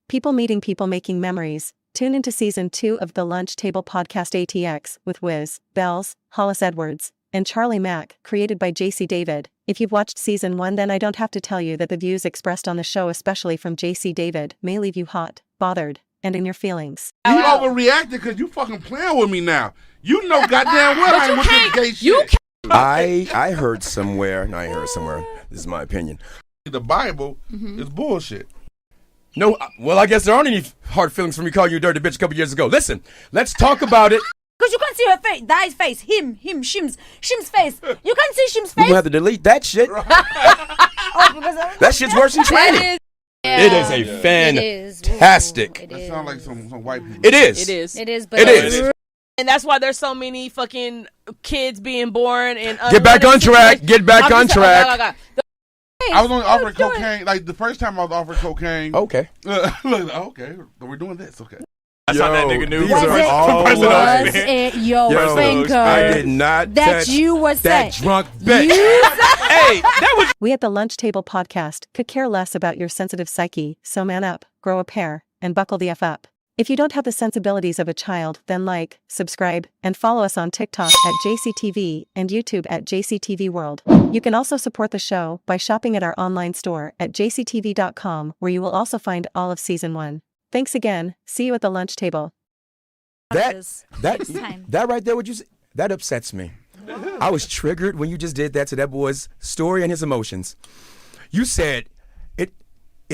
People meeting people making memories. Tune into Season 2 of the Lunch Table Podcastatx with Wiz, Bells, Hollis Edwards, and Charlie Mack, created by JC David. If you've watched Season 1, then I don't have to tell you that the views expressed on the show, especially from JC David, may leave you hot, bothered, and in your feelings. You overreacted because you fucking playing with me now. You know goddamn well I ain't with this gay shit. I heard somewhere, no, I ain't heard somewhere, this is my opinion. The Bible is bullshit. No, well, I guess there aren't any hard feelings for me calling you a dirty bitch a couple years ago. Listen, let's talk about it. Because you can't see her face, Dai's face, Shim's face. You can't see Shim's face. We're gonna have to delete that shit. That shit's worse than training. It is a fantastic. That sounds like some white people. It is. But it is. And that's why there's so many fucking kids being born and get back on track. Get back on track. I was only offered cocaine. Like the first time I was offered cocaine. Okay. Okay, we're doing this. Okay. That's how that nigga knew. Was it your finger? I did not that touch you was that drunk bitch. Hey, that was. We at the Lunch Table Podcast could care less about your sensitive psyche, so man up, grow a pair, and buckle the F up. If you don't have the sensibilities of a child, then like, subscribe, and follow us on TikTok at JCTV and YouTube at JCTV World. You can also support the show by shopping at our online store at jctv.com, where you will also find all of Season 1. Thanks again. See you at the lunch table. That right there, what you said, that upsets me. I was triggered when you just did that to that boy's story and his emotions. You said it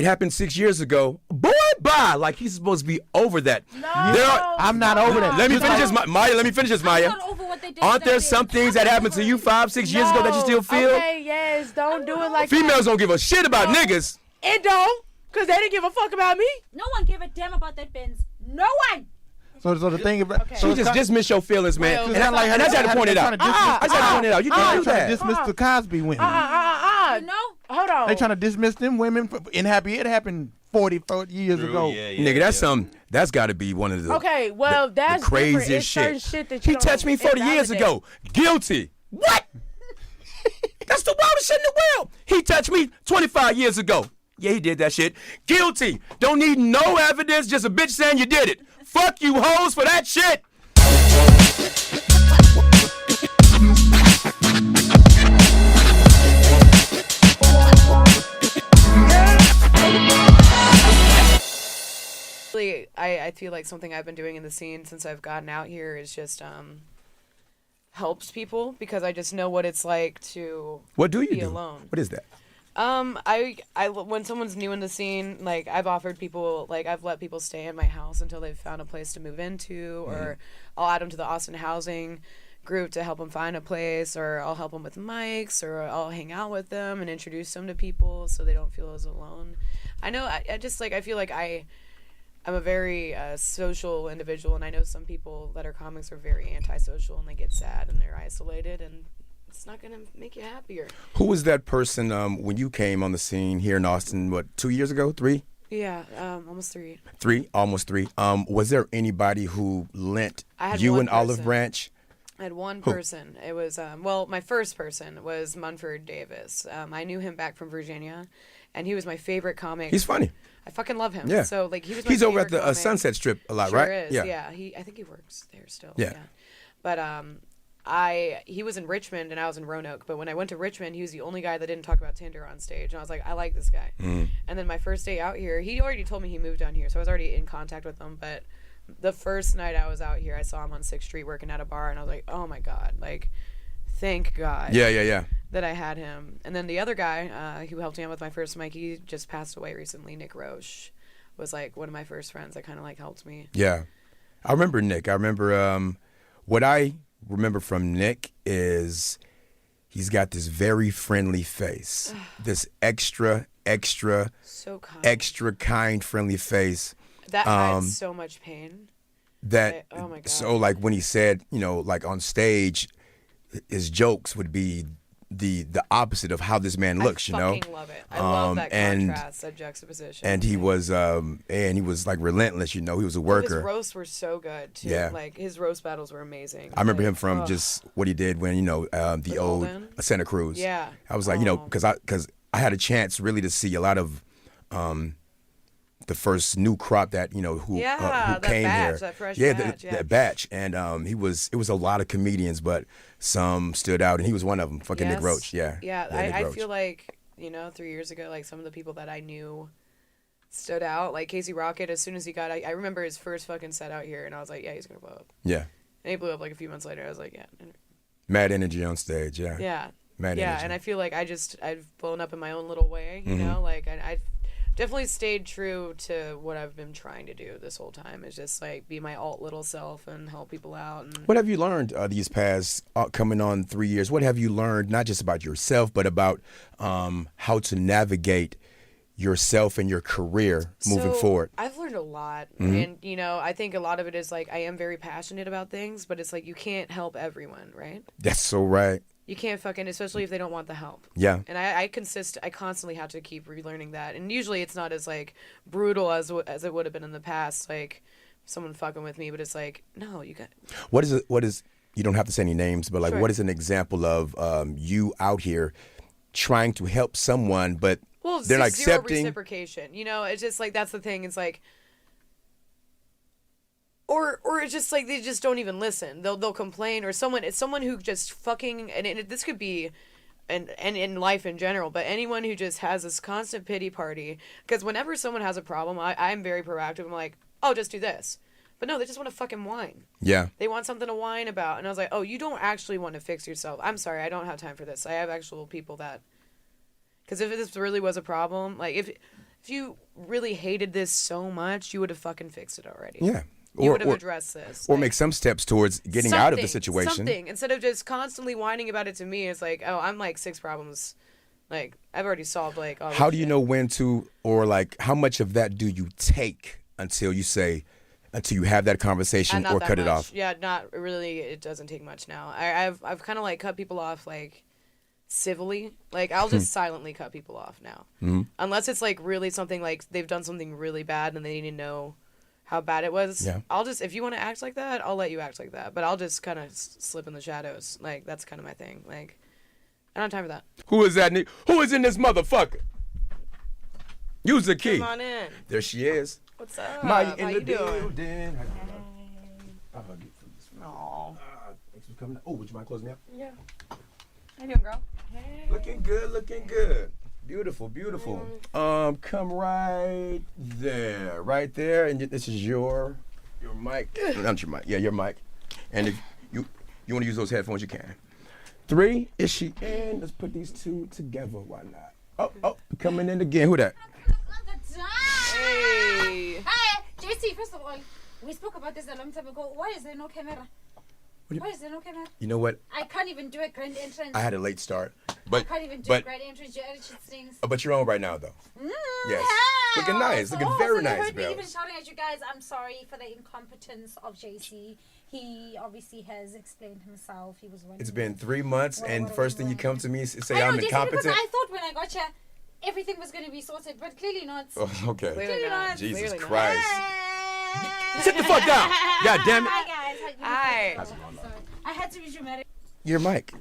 happened 6 years ago. Boy, bye. Like he's supposed to be over that. No, I'm not over that. Let me finish this, Maya. Let me finish this, Maya. I'm not over what they did. Aren't there some things that happened to you 5-6 years ago that you still feel? Okay, yes. Don't do it like that. Females don't give a shit about niggas. It don't, because they didn't give a fuck about me. No one give a damn about that Benz. No one. So the thing about she just dismissed your feelings, man. Well, and I just had to point it out. I just had to point it out. You can't do that. Dismiss the Cosby women. You know? Hold on. They trying to dismiss them women in happy. It happened 40 years ago. Nigga, that's that's got to be one of the Okay, well, that's the craziest shit that you he touched me 40 years ago. Guilty. What? That's the wildest shit in the world. He touched me 25 years ago. Yeah, he did that shit. Guilty. Don't need no evidence, just a bitch saying you did it. Fuck you hoes for that shit. I feel like something I've been doing in the scene since I've gotten out here is just helps people, because I just know what it's like to be alone. What is that? I when someone's new in the scene, like I've offered people, like I've let people stay in my house until they've found a place to move into, or I'll add them to the Austin housing group to help them find a place, or I'll help them with mics, or I'll hang out with them and introduce them to people so they don't feel as alone. I know I just like I feel like I'm a very social individual, and I know some people that are comics are very antisocial and they get sad and they're isolated, and it's not gonna make you happier. Who was that person when you came on the scene here in Austin? What, 2 years ago? 3? Yeah, almost 3. 3, almost 3. Was there anybody who lent you an olive branch? I had one person. It was my first person was Munford Davis. I knew him back from Virginia, and he was my favorite comic. He funny. I fucking love him. Yeah. So like he was. He's over at the Sunset Strip a lot, sure right? Is. Yeah. I think he works there still. Yeah. But he was in Richmond and I was in Roanoke. But when I went to Richmond, he was the only guy that didn't talk about Tinder on stage, and I was like, I like this guy. And then my first day out here, he already told me he moved down here, so I was already in contact with him. But the first night I was out here, I saw him on 6th Street working at a bar, and I was like, oh my God, like, thank God. Yeah. That I had him. And then the other guy who helped me out with my first mic, he just passed away recently. Nick Roche was like one of my first friends that kind of like helped me. Yeah. I remember Nick. I remember what I remember from Nick is he's got this very friendly face. This extra so kind. Extra kind, friendly face. That hides so much pain. Oh my God. So like when he said, like on stage, his jokes would be the opposite of how this man looks, I fucking love it. I love that contrast, that juxtaposition. And he was like relentless, he was a worker. His roasts were so good too. Yeah. Like his roast battles were amazing. I remember him from just what he did when the old Santa Cruz. Yeah. I was like, because I had a chance really to see a lot of the first new crop that who that came batch, here. that fresh yeah, batch, that batch, and it was a lot of comedians, but some stood out, and he was one of them. Fucking Nick Roach, yeah. Nick I Roach. feel like 3 years ago, like some of the people that I knew stood out. Like Casey Rocket, as soon as he got, I remember his first fucking set out here, and I was like, yeah, he's gonna blow up. Yeah. And he blew up like a few months later. I was like, yeah. Mad energy on stage, yeah. Yeah. Mad energy. And I feel like I've blown up in my own little way, you know? Like, I've definitely stayed true to what I've been trying to do this whole time, is just, like, be my alt little self and help people out. And What have you learned these past, coming on 3 years? What have you learned, not just about yourself, but about how to navigate yourself and your career moving forward? I've learned a lot. And, I think a lot of it is, like, I am very passionate about things, but it's like you can't help everyone, right? That's so right. You can't especially if they don't want the help. Yeah. And I constantly have to keep relearning that. And usually it's not as, like, brutal as it would have been in the past, like, someone fucking with me, but it's like, no, you got... What is, you don't have to say any names, but, like, Sure. what is an example of you out here trying to help someone, but they're not zero accepting... reciprocation. It's just, like, that's the thing. It's, like... Or it's just like they just don't even listen. They'll complain, or it's someone who just fucking and this could be, and in life in general, but anyone who just has this constant pity party. Because whenever someone has a problem, I'm very proactive. I'm like, oh, just do this. But no, they just want to fucking whine. Yeah. They want something to whine about, and I was like, oh, you don't actually want to fix yourself. I'm sorry, I don't have time for this. I have actual people that, because if this really was a problem, like if you really hated this so much, you would have fucking fixed it already. Yeah. You would have addressed this. Or make some steps towards getting out of the situation. Something. Instead of just constantly whining about it to me, it's like, oh, I'm like 6 problems. Like, I've already solved, like, all How this do you shit. know when to, or like, how much of that do you take until you have that conversation Not or that cut it much. off? Yeah, not really. It doesn't take much now. I've kind of, like, cut people off, like, civilly. Like, I'll just silently cut people off now. Mm-hmm. Unless it's, like, really something, like, they've done something really bad and they need to know how bad it was. Yeah. I'll just, if you want to act like that, I'll let you act like that. But I'll just kind of slip in the shadows. Like, that's kind of my thing. Like, I don't have time for that. Who is that? Who is in this motherfucker? Use the key. Come on in. There she is. What's up? Maya in How the you doing? building. Aw. Thanks for coming. Oh, would you mind closing me up? Yeah. How you doing, girl? Looking good, looking good. Beautiful, beautiful. Come right there, and this is your mic. Not your mic. Yeah, your mic. And if you want to use those headphones, you can. 3, is she in? Let's put these two together. Why not? Oh, coming in again. Who that? Hey. Hi, JC, first of all, we spoke about this a long time ago. Why is there no camera? Why is there no camera? You know what? I can't even do a grand entrance. I had a late start, I but can't even do a grand entrance. Your attitude stinks. but you're on right now though. Yes. Yeah. Looking nice. Looking So very they nice, heard me even Bells. shouting at you guys. I'm sorry for the incompetence of JC. He obviously has explained himself. He was wondering. It's been 3 months, and first thing you come to me is say I I'm know, JC, incompetent. because I thought when I got here, everything was going to be sorted, but clearly not. Oh, okay. Clearly not. Jesus Clearly not. Christ. Sit the fuck down. God damn it. Hi guys. How you Hi. doing? Sorry. I had to be dramatic. Your mic.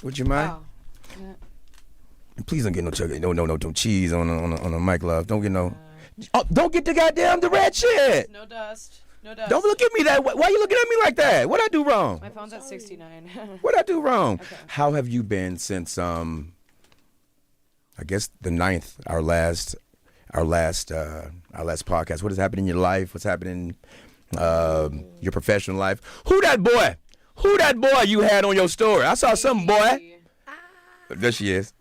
Would you mind? Oh. Please don't get no chug. No cheese on the mic, love. Don't get no. Oh, don't get the goddamn the red shit. No dust. No dust. Don't look at me that way. Why you looking at me like that? What I do wrong? My phone's at 69. What I do wrong? Okay. How have you been since I guess the 9th, our last podcast? What has happened in your life? What's happening in your professional life? Who that boy? Who that boy you had on your story? I saw some boy. There she is.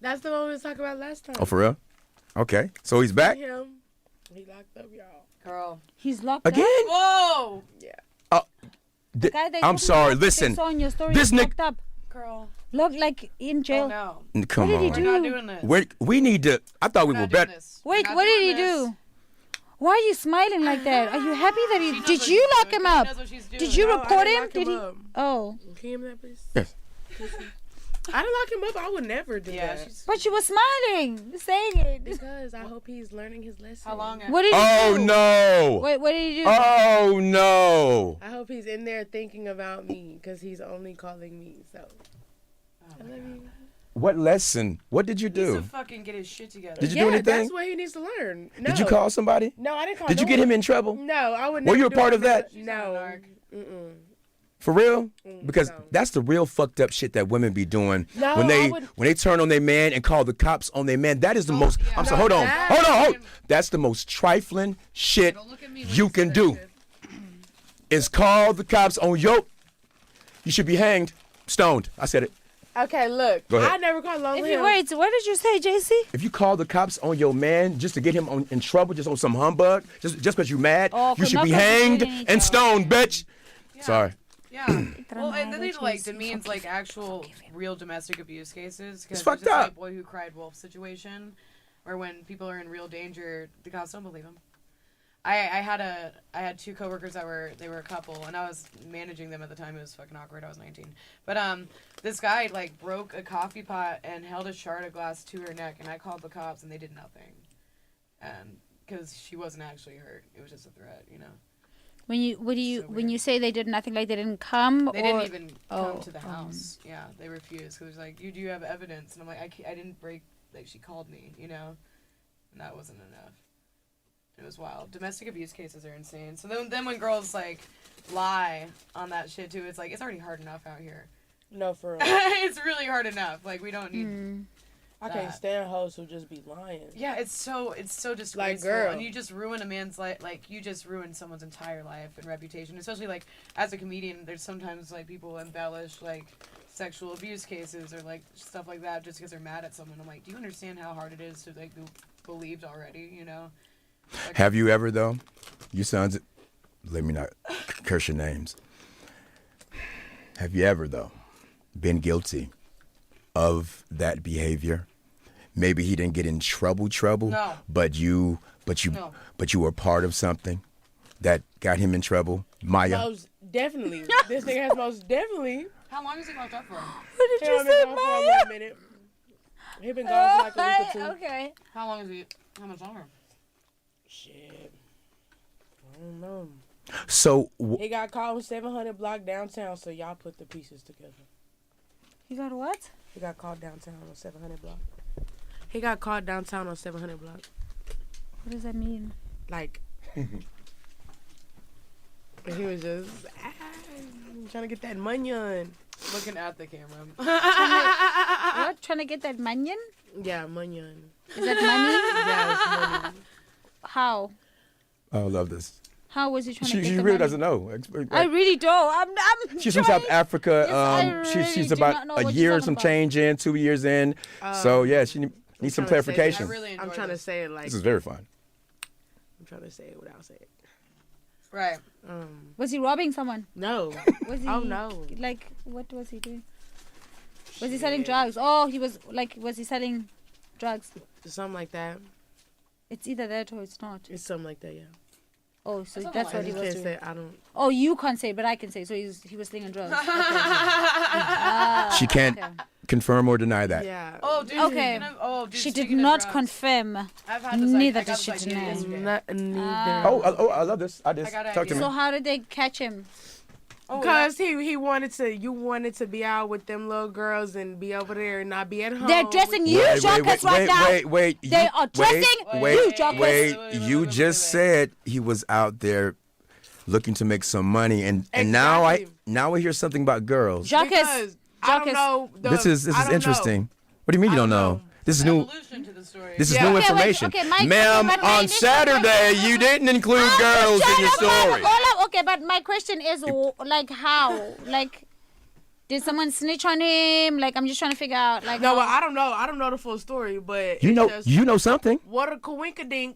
That's the one we was talking about last time. Oh, for real? Okay. So he's back? Him. He locked up, y'all. Girl. He's locked Again? Whoa. I'm sorry. Listen. Your story This Nick. locked up. Girl. Locked like in jail. Oh, no. Come What did he on. do? We're not doing this. We need to. I thought we We're were not doing better. this. Wait, We're not what did doing he this. do? Why are you smiling like that? Are you happy that She he? knows Did what you she's lock doing. him She up? knows what she's doing. Did you No, I report didn't him? lock Did him he? up. Oh, Can you hear me that, please? Yes. I didn't lock him up. I would never do Yeah. that. She's, but you were smiling, saying it. Because I hope he's learning his lesson. how long? What did he Oh do? no. Wait, what did he do? Oh no. I hope he's in there thinking about me because he's only calling me. So, I love you. What lesson? What did you He needs do? to fucking get his shit together. Did you do anything? That's what he needs to learn. No. Did you call somebody? No, I didn't call. Did you no get one. him in trouble? No, I would. Were never you a do part of anything that? No. Mm-mm. For real? Because no. that's the real fucked up shit that women be doing No, when I would- they turn on their man and call the cops on their man. That is the most. I'm sorry. Hold on. That's the most trifling shit you can do. Is call the cops on your. You should be hanged, stoned. I said it. Okay, look. Go ahead. I never called on him. Wait, what did you say, JC? If you call the cops on your man just to get him in trouble, just on some humbug, just because you mad, you should be hanged and stoned, bitch. Sorry. Yeah. Well, and then it demeans actual real domestic abuse cases. It's fucked up. Like boy who cried wolf situation, where when people are in real danger, the cops don't believe them. I had two coworkers that were a couple, and I was managing them at the time. It was fucking awkward. I was 19, but this guy broke a coffee pot and held a shard of glass to her neck, and I called the cops, and they did nothing, and because she wasn't actually hurt, it was just a threat, you know. When you say they did nothing, like they didn't come, they didn't even come to the house. Yeah, they refused because it was like, you do have evidence, and I'm like, I didn't break. She called me, you know, and that wasn't enough. It was wild. Domestic abuse cases are insane. So then when girls lie on that shit too, it's it's already hard enough out here. No, for real. It's really hard enough. We don't need. I can't stand hoes who just be lying. Yeah, it's so disgraceful. Girl. And you just ruin a man's life. You just ruin someone's entire life and reputation. Especially as a comedian, there's sometimes people embellish sexual abuse cases or stuff like that just because they're mad at someone. I'm like, do you understand how hard it is to be believed already? You know. Have you ever though? You sons, let me not curse your names. Have you ever though been guilty of that behavior? Maybe he didn't get in trouble, no. but you were part of something that got him in trouble. Maya. Most definitely. This nigga has most definitely. How long has he locked up for? What did you say, Maya? For a minute. He been gone for a week or two. Okay. How long is he? How much longer? Shit. I don't know. So He got caught on 700 block downtown, so y'all put the pieces together. You got what? He got caught downtown on 700 block. He got caught downtown on 700 block. What does that mean? He was just trying to get that money on. Looking at the camera. What? Trying to get that money? Yeah, money on. Is that money? Yeah, it's money. How? I love this. How was he trying to get She the really money? doesn't know. I really don't. I'm She's from trying. South Africa. Yes, I really She's do about not know a what year you're and some talking change in, 2 years in. So yeah, she needs some trying to say clarification. I really enjoy I'm trying to this. say it This is very fun. I'm trying to say it without saying it. Right. Was he robbing someone? No. Was he? Oh, no. What was he doing? Was he selling drugs? Oh, he was was he selling drugs? Something like that. It's either that or it's not. It's something like that, yeah. Oh, so That's that's not what he I was can't doing. say I don't. Oh, you can't say, but I can say. So he was slinging drugs. Okay. She can't confirm or deny that. Yeah. Oh, dude. Okay. Dude, She did speaking of not drugs, confirm. I've had this, Neither I got did this she idea deny. yesterday. Neither. Oh, I love this. I just I got an talk to idea. me. So how did they catch him? Oh, Because he wanted to, you wanted to be out with them little girls and be over there and not be at home. They're dressing you, Jockus, right now. Wait. They are dressing you, Jockus. Wait. You just said he was out there looking to make some money, and now I hear something about girls. Jockus. Because I don't know. This is interesting. What do you mean you don't know? This is new. Evolution to the story. This is Yeah. new Okay, information, okay, Mike, ma'am. okay, but my On initial Saturday, you didn't include girls in your story. Okay, but my question is, how? Did someone snitch on him? I'm just trying to figure out, No, how- well, I don't know. I don't know the full story, but You it's know, just, you know something. what a coinkadink.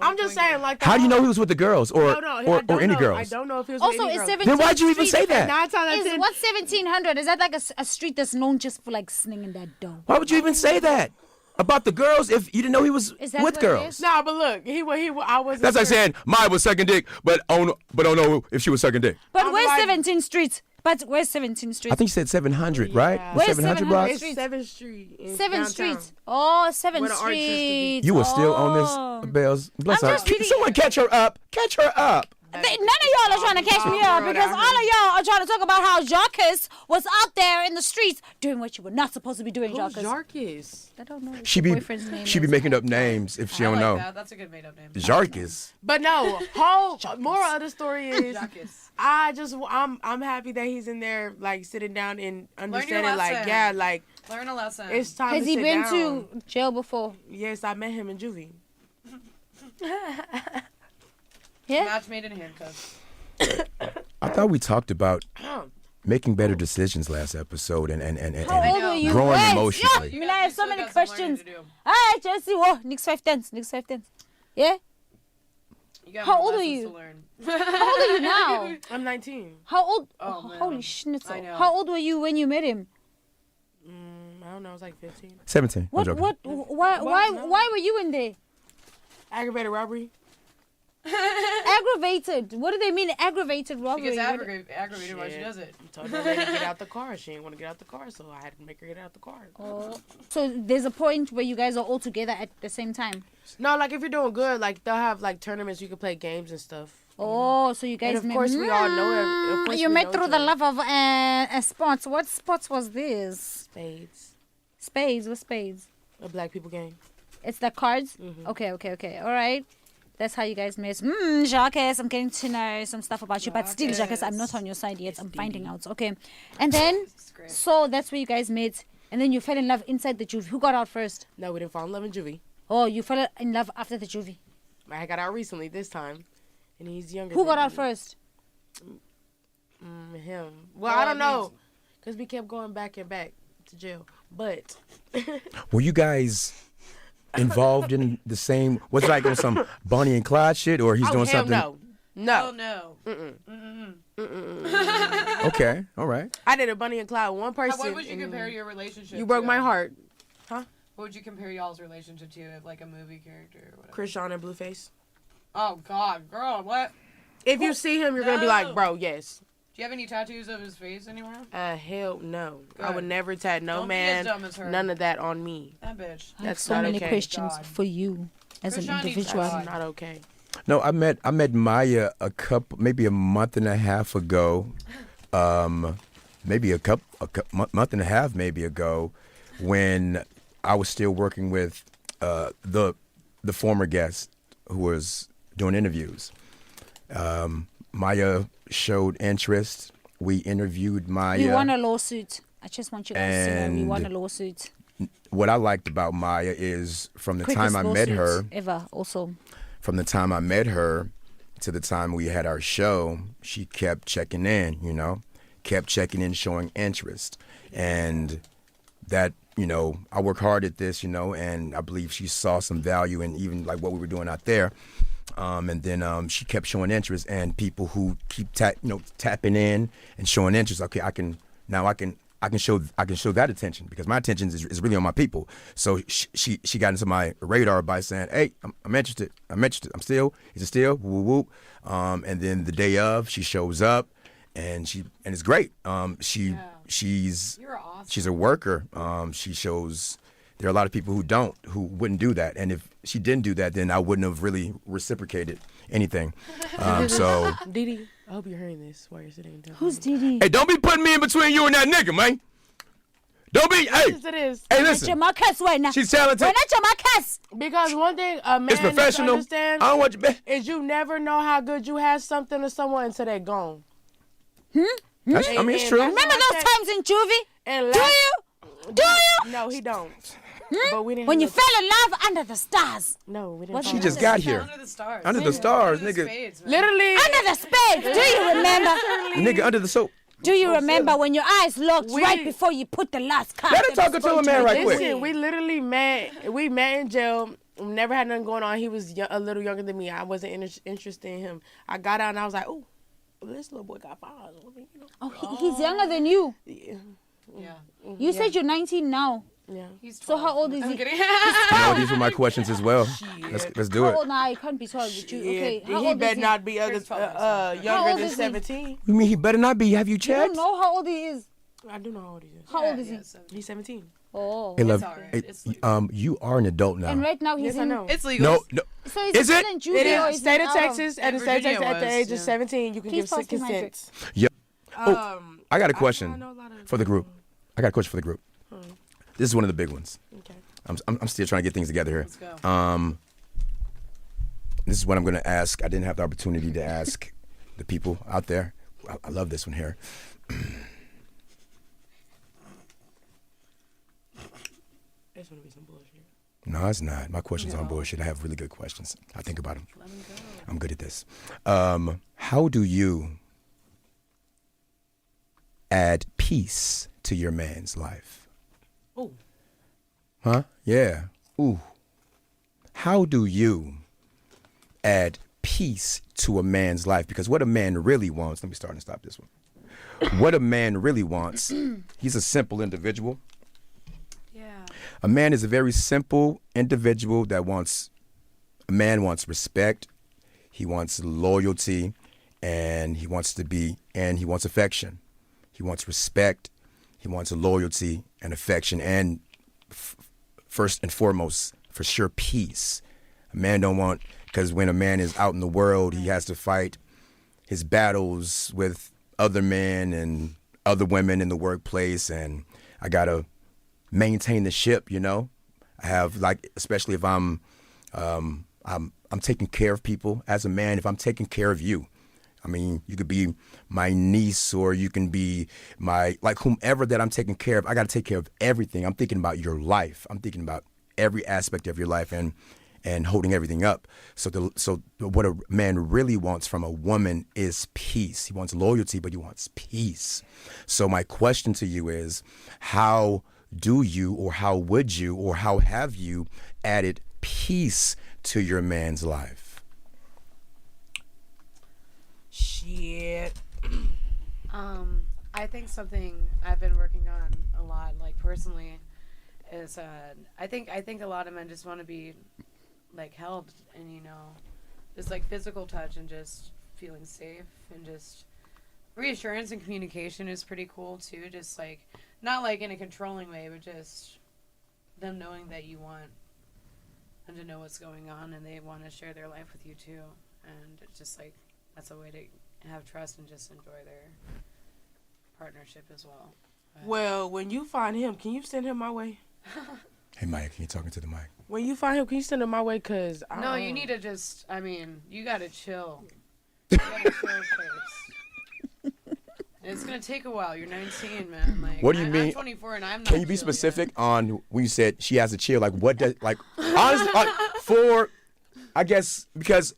I'm just saying, How do you know he was with the girls or I or don't any know. girls? I don't know if he was Also, with any it's girls. 17 Then why'd you even Street. say that? 9 times out of Is 10. what's 1700? Is that like a street that's known just for slinging that dough? Why would you even say that about the girls if you didn't know he was Is that with what it girls? is? No, but look, I wasn't. That's like sure. saying Maya was sucking dick, but I don't know if she was sucking dick. But I'm where's like- 17th Street? But where's 17th Street? I think you said 700, right? Yeah. The Where's 700 700 blocks. Street? It's 7th Street. in 7th downtown. Street. Oh, 7th Where the arts used to be. Street. You were still on Oh. this, Bells. Bless I'm her. just reading- Someone catch her up. Catch her up. bad. None of y'all are trying to catch me up because all of y'all are trying to talk about how Jacques was out there in the streets doing what you were not supposed to be doing, Jacques. Jacques? I don't know. She be making up names if she I don't like know. that. That's a good made up name. Jacques. But no, moral of the story is I'm happy that he's in there like sitting down and understanding like learn a lesson. It's time Has to he sit been down. to jail before? Yes, I met him in juvie. Yeah. Match made in handcuffs. I thought we talked about making better decisions last episode and How old were you? growing Wait, emotionally. Yeah, I have so many got some learning questions. to do. Hi, Jesse. Whoa, next 5 tenths. Yeah? You got How more old are lessons you? to learn. How old are you now? I'm 19. How old? Oh, man. Holy schnitzel. I know. How old were you when you met him? I don't know. I was like 15. 17. I'm joking. Why were you in there? Aggravated robbery. Aggravated. What do they mean, aggravated She robbery? gets aggravated while she does it. I told her lady to get out the car. She didn't want to get out the car, so I had to make her get out the car. Oh. So there's a point where you guys are all together at the same time. No, like if you're doing good, like they'll have like tournaments you can play games and stuff. Oh, so you guys And of course we all know of course you we met know through each the other. love of sports. What sports was this? Spades. Spades. What spades? A black people game. It's the cards? Okay. All right. That's how you guys met. Jacques, I'm getting to know some stuff about you. But still, Jacques, I'm not on your side yet. I'm finding out. Okay. And then, so that's where you guys met. And then you fell in love inside the juvie. Who got out first? No, we didn't fall in love in juvie. Oh, you fell in love after the juvie. I got out recently this time. And he's younger Who than got out me. first? Him. Well, I don't know. Because we kept going back and back to jail. But. Were you guys involved in the same? Was it like on some Bonnie and Clyde shit, or he's doing hell something? No. No. Okay, all right. I did a Bunny and Clyde with one person. What would you compare your relationship You broke to? my heart. What would you compare y'all's relationship to, like a movie character or whatever? Krishan and Blueface. Oh, God, girl, what? If you see him, you're going to be like, bro, yes. Do you have any tattoos of his face anywhere? Hell no. Good. I would never tat no Don't be man, as dumb as her. none of that on me. That bitch. I have That's so not many okay. questions God. for you as an Krishan needs individual. God. That's not okay. No, I met Maya maybe a month and a half ago, maybe a month and a half maybe ago, when I was still working with the former guest who was doing interviews. Maya showed interest. We interviewed Maya. We won a lawsuit. I just want you guys to know we won a And- lawsuit. What I liked about Maya is from the Quickest time I met lawsuit her, ever. Also, from the time I met her to the time we had our show, she kept checking in, kept checking in, showing interest. And that, I work hard at this, and I believe she saw some value in even like what we were doing out there. And then she kept showing interest, and people who keep tapping in and showing interest. Okay, I can show that attention because my attention is really on my people. So she got into my radar by saying, "Hey, I'm interested. Is it still? Woo woo." And then the day of, she shows up, and it's great. She's You're awesome. she's a worker. She shows. There are a lot of people who wouldn't do that, and if she didn't do that, then I wouldn't have really reciprocated anything. So, Didi, I hope you're hearing this while you're sitting down. who's Didi? hey, don't be putting me in between you and that nigga, man. Don't be. Hey, Yes, it is. hey, Not your listen. Marcus right now. She's talented. We're not your Marcus. Because one thing a man It's needs to professional. understand I don't want you. is you never know how good you have something to someone until they're gone. It's true. Remember those times in juvie? And Do you? Do you? No, he don't. But we didn't. When you have fell in love under the stars. no, we didn't. What's fall She in just love. got here. Under the stars. Under the stars, Under the nigga. spades, man. Literally. Under the spades. Do you remember? Nigga, under the soap. Do you remember when your eyes locked We- right before you put the last card? Let her talk to a man right quick. Listen, we literally met. We met in jail. We never had nothing going on. He was a little younger than me. I wasn't interested in him. I got out and I was like, "Oh, this little boy got files." Oh, he's younger than you. Yeah. Yeah. You said you're 19 now. Yeah. He's So 12. how old is I'm he? kidding. These were my questions as well. Let's do How it. old now? I can't be 12 with you. Okay. How he old better is he? not be Chris told us. How younger old than is he? 17. You mean he better not be? Have you You don't checked? know how old he is. I do know how old he is. How old is he? He's 17. Oh. Hey, love. all right. Hey, It's legal. you are an adult now. And right now he's Yes, I in. know. It's legal. No. So Is still it? in It juvie or is is state it of out Texas, and the state of Virginia Texas at the was, age of yeah. 17, you can Please give post in my consent. Yeah. I got a question know a lot of- for the group. I got a question for the group. This is one of the big ones. Okay. I'm still trying to get things together here. Let's go. This is what I'm going to ask. I didn't have the opportunity to ask the people out there. I love this one here. It's gonna be some bullshit. No, it's not. My questions aren't bullshit. I have really good questions. I think about them. Let me go. I'm good at this. How do you add peace to your man's life? Oh. Huh? Yeah. Ooh. How do you add peace to a man's life? Because what a man really wants, let me start and stop this one. What a man really wants, he's a simple individual. Yeah. A man is a very simple individual that a man wants respect, he wants loyalty, and he wants affection. He wants respect, he wants loyalty and affection, and first and foremost, for sure, peace. A man don't want, because when a man is out in the world, he has to fight his battles with other men and other women in the workplace, and I gotta maintain the ship, you know. I have, like, especially if I'm taking care of people as a man. If I'm taking care of you, I mean, you could be my niece or you can be my, like, whomever that I'm taking care of. I got to take care of everything. I'm thinking about your life. I'm thinking about every aspect of your life and holding everything up. So what a man really wants from a woman is peace. He wants loyalty, but he wants peace. So my question to you is, how do you, or how would you, or how have you added peace to your man's life? Shit. I think something I've been working on a lot, like personally, is I think a lot of men just want to be like held, and just like physical touch and just feeling safe, and just reassurance and communication is pretty cool too. Just like not like in a controlling way, but just them knowing that you want them to know what's going on and they want to share their life with you too, and it's just like that's a way to have trust and just enjoy their partnership as well. But Well, when you find him, can you send him my way? Hey, Mike, you talking to the mic? When you find him, can you send him my way? Cause no, you need to just. I mean, you gotta chill. You gotta chill first. It's gonna take a while. You're 19, man. Like, What do you mean? I'm 24, and I'm not. Can you be chill specific yet. on when you said she has to chill? Like, what does, like, honestly, I guess, because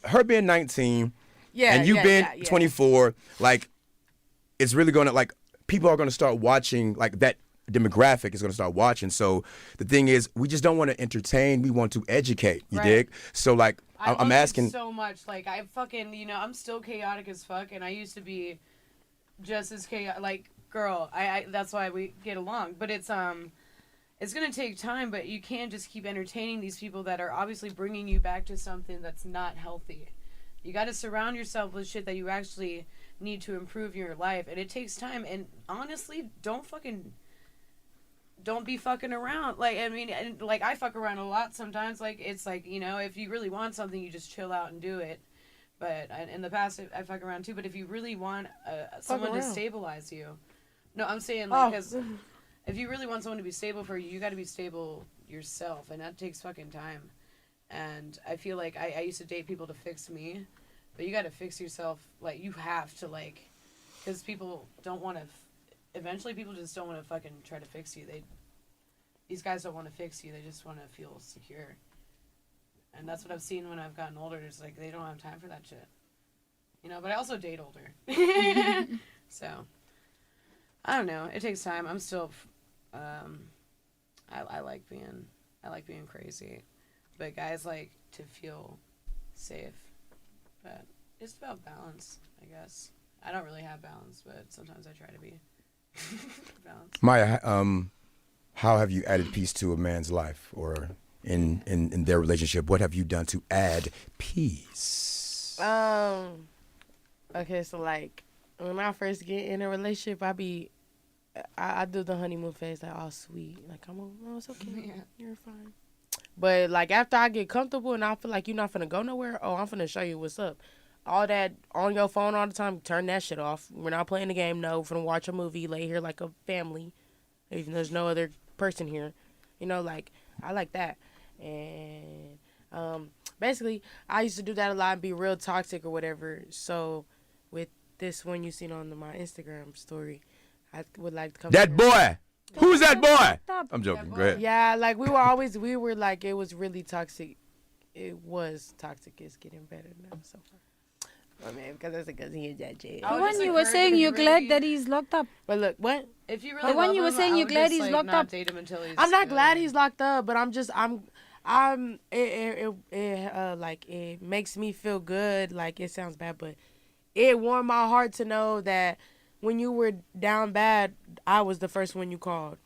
her being 19 and you being 24, like, it's really gonna, like, people are gonna start watching, like, that demographic is gonna start watching. So the thing is, we just don't want to entertain. We want to educate. You Right. dig? So, like, I I'm love asking. it so much. Like, I fucking, I'm still chaotic as fuck, and I used to be just as chaotic. Like, girl, I that's why we get along. But it's gonna take time. But you can't just keep entertaining these people that are obviously bringing you back to something that's not healthy. You got to surround yourself with shit that you actually need to improve your life, and it takes time. And honestly, don't be fucking around. Like, I mean, and, like, I fuck around a lot sometimes. Like, it's like, if you really want something, you just chill out and do it. But in the past, I fuck around too. But if you really want someone to stabilize you, no, I'm saying, like, because if you really want someone to be stable for you, you got to be stable yourself, and that takes fucking time. And I feel like I used to date people to fix me, but you got to fix yourself. Like, you have to, like, because people don't want to. Eventually, people just don't want to fucking try to fix you. These guys don't want to fix you. They just want to feel secure. And that's what I've seen when I've gotten older. It's like they don't have time for that shit. But I also date older. So, I don't know. It takes time. I'm still, I like being crazy. But guys like to feel safe. But it's about balance, I guess. I don't really have balance, but sometimes I try to be balanced. Maya, how have you added peace to a man's life, or in their relationship? What have you done to add peace? Okay, so like when I first get in a relationship, I be I do the honeymoon phase, like, all sweet. Like, no, it's okay. Yeah. You're fine. But, like, after I get comfortable and I feel like you're not finna go nowhere, I'm finna show you what's up. All that on your phone all the time, turn that shit off. We're not playing the game. No, we're finna watch a movie, lay here like a family. Even there's no other person here. You know, like, I like that. And basically, I used to do that a lot and be real toxic or whatever. So, with this one you seen on my Instagram story, I would like to come. That boy! Who's that boy? Stop. I'm joking. Go ahead. Yeah, like, we were like, it was really toxic. It was toxic. It's getting better now so far. Oh, man, because he is that jail. The one you were saying you're glad that he's locked up. But look, what? If you really The one love you were him, saying I you're would glad just, he's like, locked not up. date him until he's I'm not good. glad he's locked up, but like, it makes me feel good. Like, it sounds bad, but it warmed my heart to know that when you were down bad, I was the first one you called.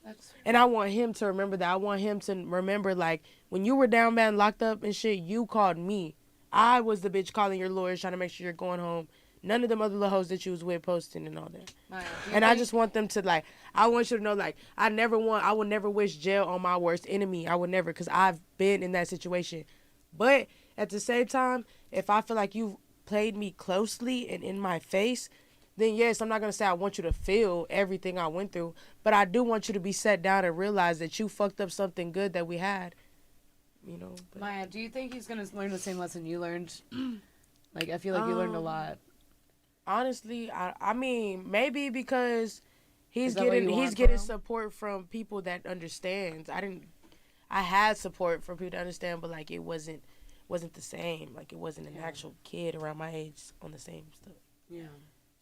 And I want him to remember that. I want him to remember, like, when you were down bad and locked up and shit, you called me. I was the bitch calling your lawyers, trying to make sure you're going home. None of them other little hoes that you was with posting and all that. And I just want them to, like, I want you to know, like, I will never wish jail on my worst enemy. I would never, because I've been in that situation. But at the same time, if I feel like you've played me closely and in my face, then yes, I'm not going to say I want you to feel everything I went through, but I do want you to be set down and realize that you fucked up something good that we had. You know. But. Maya, do you think he's going to learn the same lesson you learned? Like, I feel like you learned a lot. Honestly, I mean, maybe because he's that what you getting want for him? support from people that understands. I had support from people that understand, but like it wasn't the same. Like it wasn't an actual kid around my age on the same stuff. Yeah.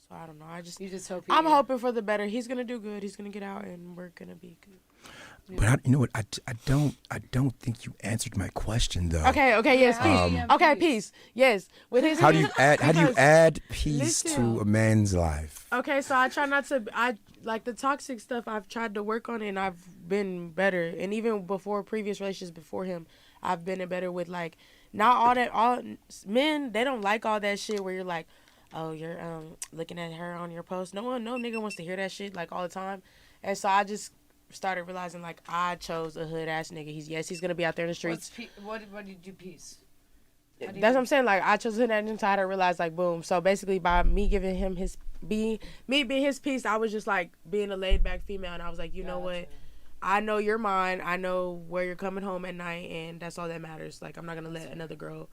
So I don't know. You just hope. I'm hoping for the better. He's gonna do good. He's gonna get out, and we're gonna be good. But you know what? I don't think you answered my question though. Okay. Yes. Peace. Okay. Peace. Yes. With his. How do you add peace to a man's life? Okay, so I try not to. I like the toxic stuff. I've tried to work on it, and I've been better. And even before previous relationships before him, I've been better with like not all that. All men, they don't like all that shit where you're like, oh, you're looking at her on your post. No nigga wants to hear that shit like all the time. And so I just started realizing like I chose a hood ass nigga. He's gonna be out there in the streets. What did you do, peace? That's what I'm saying. Like I chose a hood ass nigga, so I had to realize like boom. So basically by me giving him me being his piece, I was just like being a laid back female, and I was like, you know what? I know you're mine. I know where you're coming home at night, and that's all that matters. Like I'm not gonna let another girl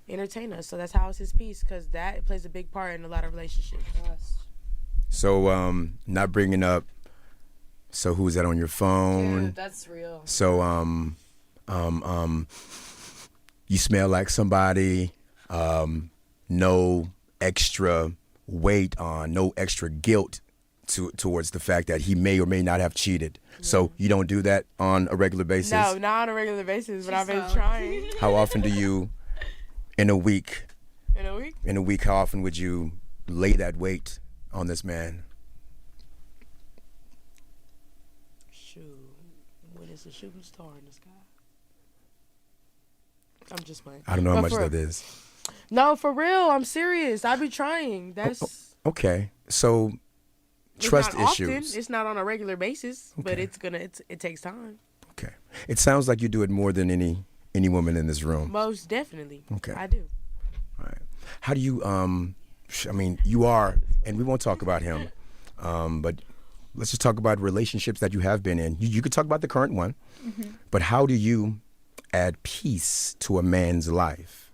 entertain us. So that's how it's his piece, because that plays a big part in a lot of relationships. So not bringing up. So who's that on your phone? Dude, that's real. So you smell like somebody. No extra weight on, no extra guilt towards the fact that he may or may not have cheated. So you don't do that on a regular basis? No, not on a regular basis, but I've been trying. How often do you, in a week? In a week, how often would you lay that weight on this man? When it's a shooting star in the sky. I'm just playing. I don't know how much that is. No, for real. I'm serious. I be trying. That's okay. So trust not issues. Often. It's not on a regular basis, but it takes time. Okay. It sounds like you do it more than any woman in this room. Most definitely. Okay. I do. All right. How do you I mean, you are, and we won't talk about him, but let's just talk about relationships that you have been in. You could talk about the current one, but how do you add peace to a man's life?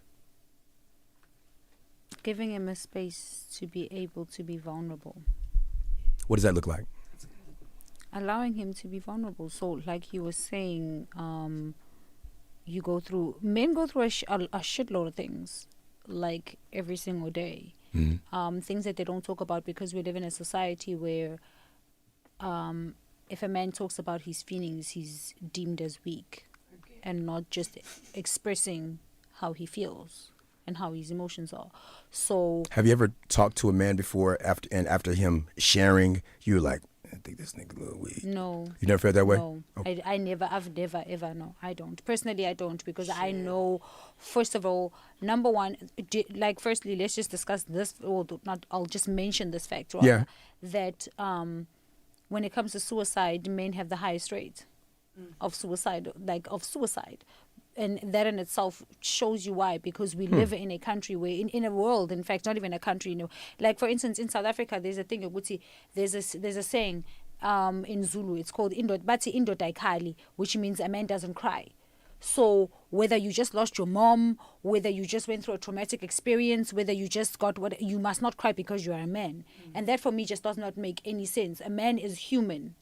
Giving him a space to be able to be vulnerable. What does that look like? Allowing him to be vulnerable. So like you were saying, men go through a shitload of things, like every single day. Things that they don't talk about because we live in a society where if a man talks about his feelings, he's deemed as weak and not just expressing how he feels and how his emotions are. So have you ever talked to a man before after him sharing, you're like, I think this nigga a little weak? No. You never felt that way? No. Oh. I've never, ever, no. I don't. Personally, I don't, because I know, first of all, number one, like, firstly, let's just discuss this, or not, I'll just mention this fact, rather, that when it comes to suicide, men have the highest rate of suicide, and that in itself shows you why, because we live in a country where, in a world, in fact, not even a country, like for instance in South Africa, there's a thing, there's a saying in Zulu, it's called bathi indoda ayikhali, which means a man doesn't cry. So whether you just lost your mom, whether you just went through a traumatic experience, whether you just got what, you must not cry because you are a man. And that for me just does not make any sense. A man is human.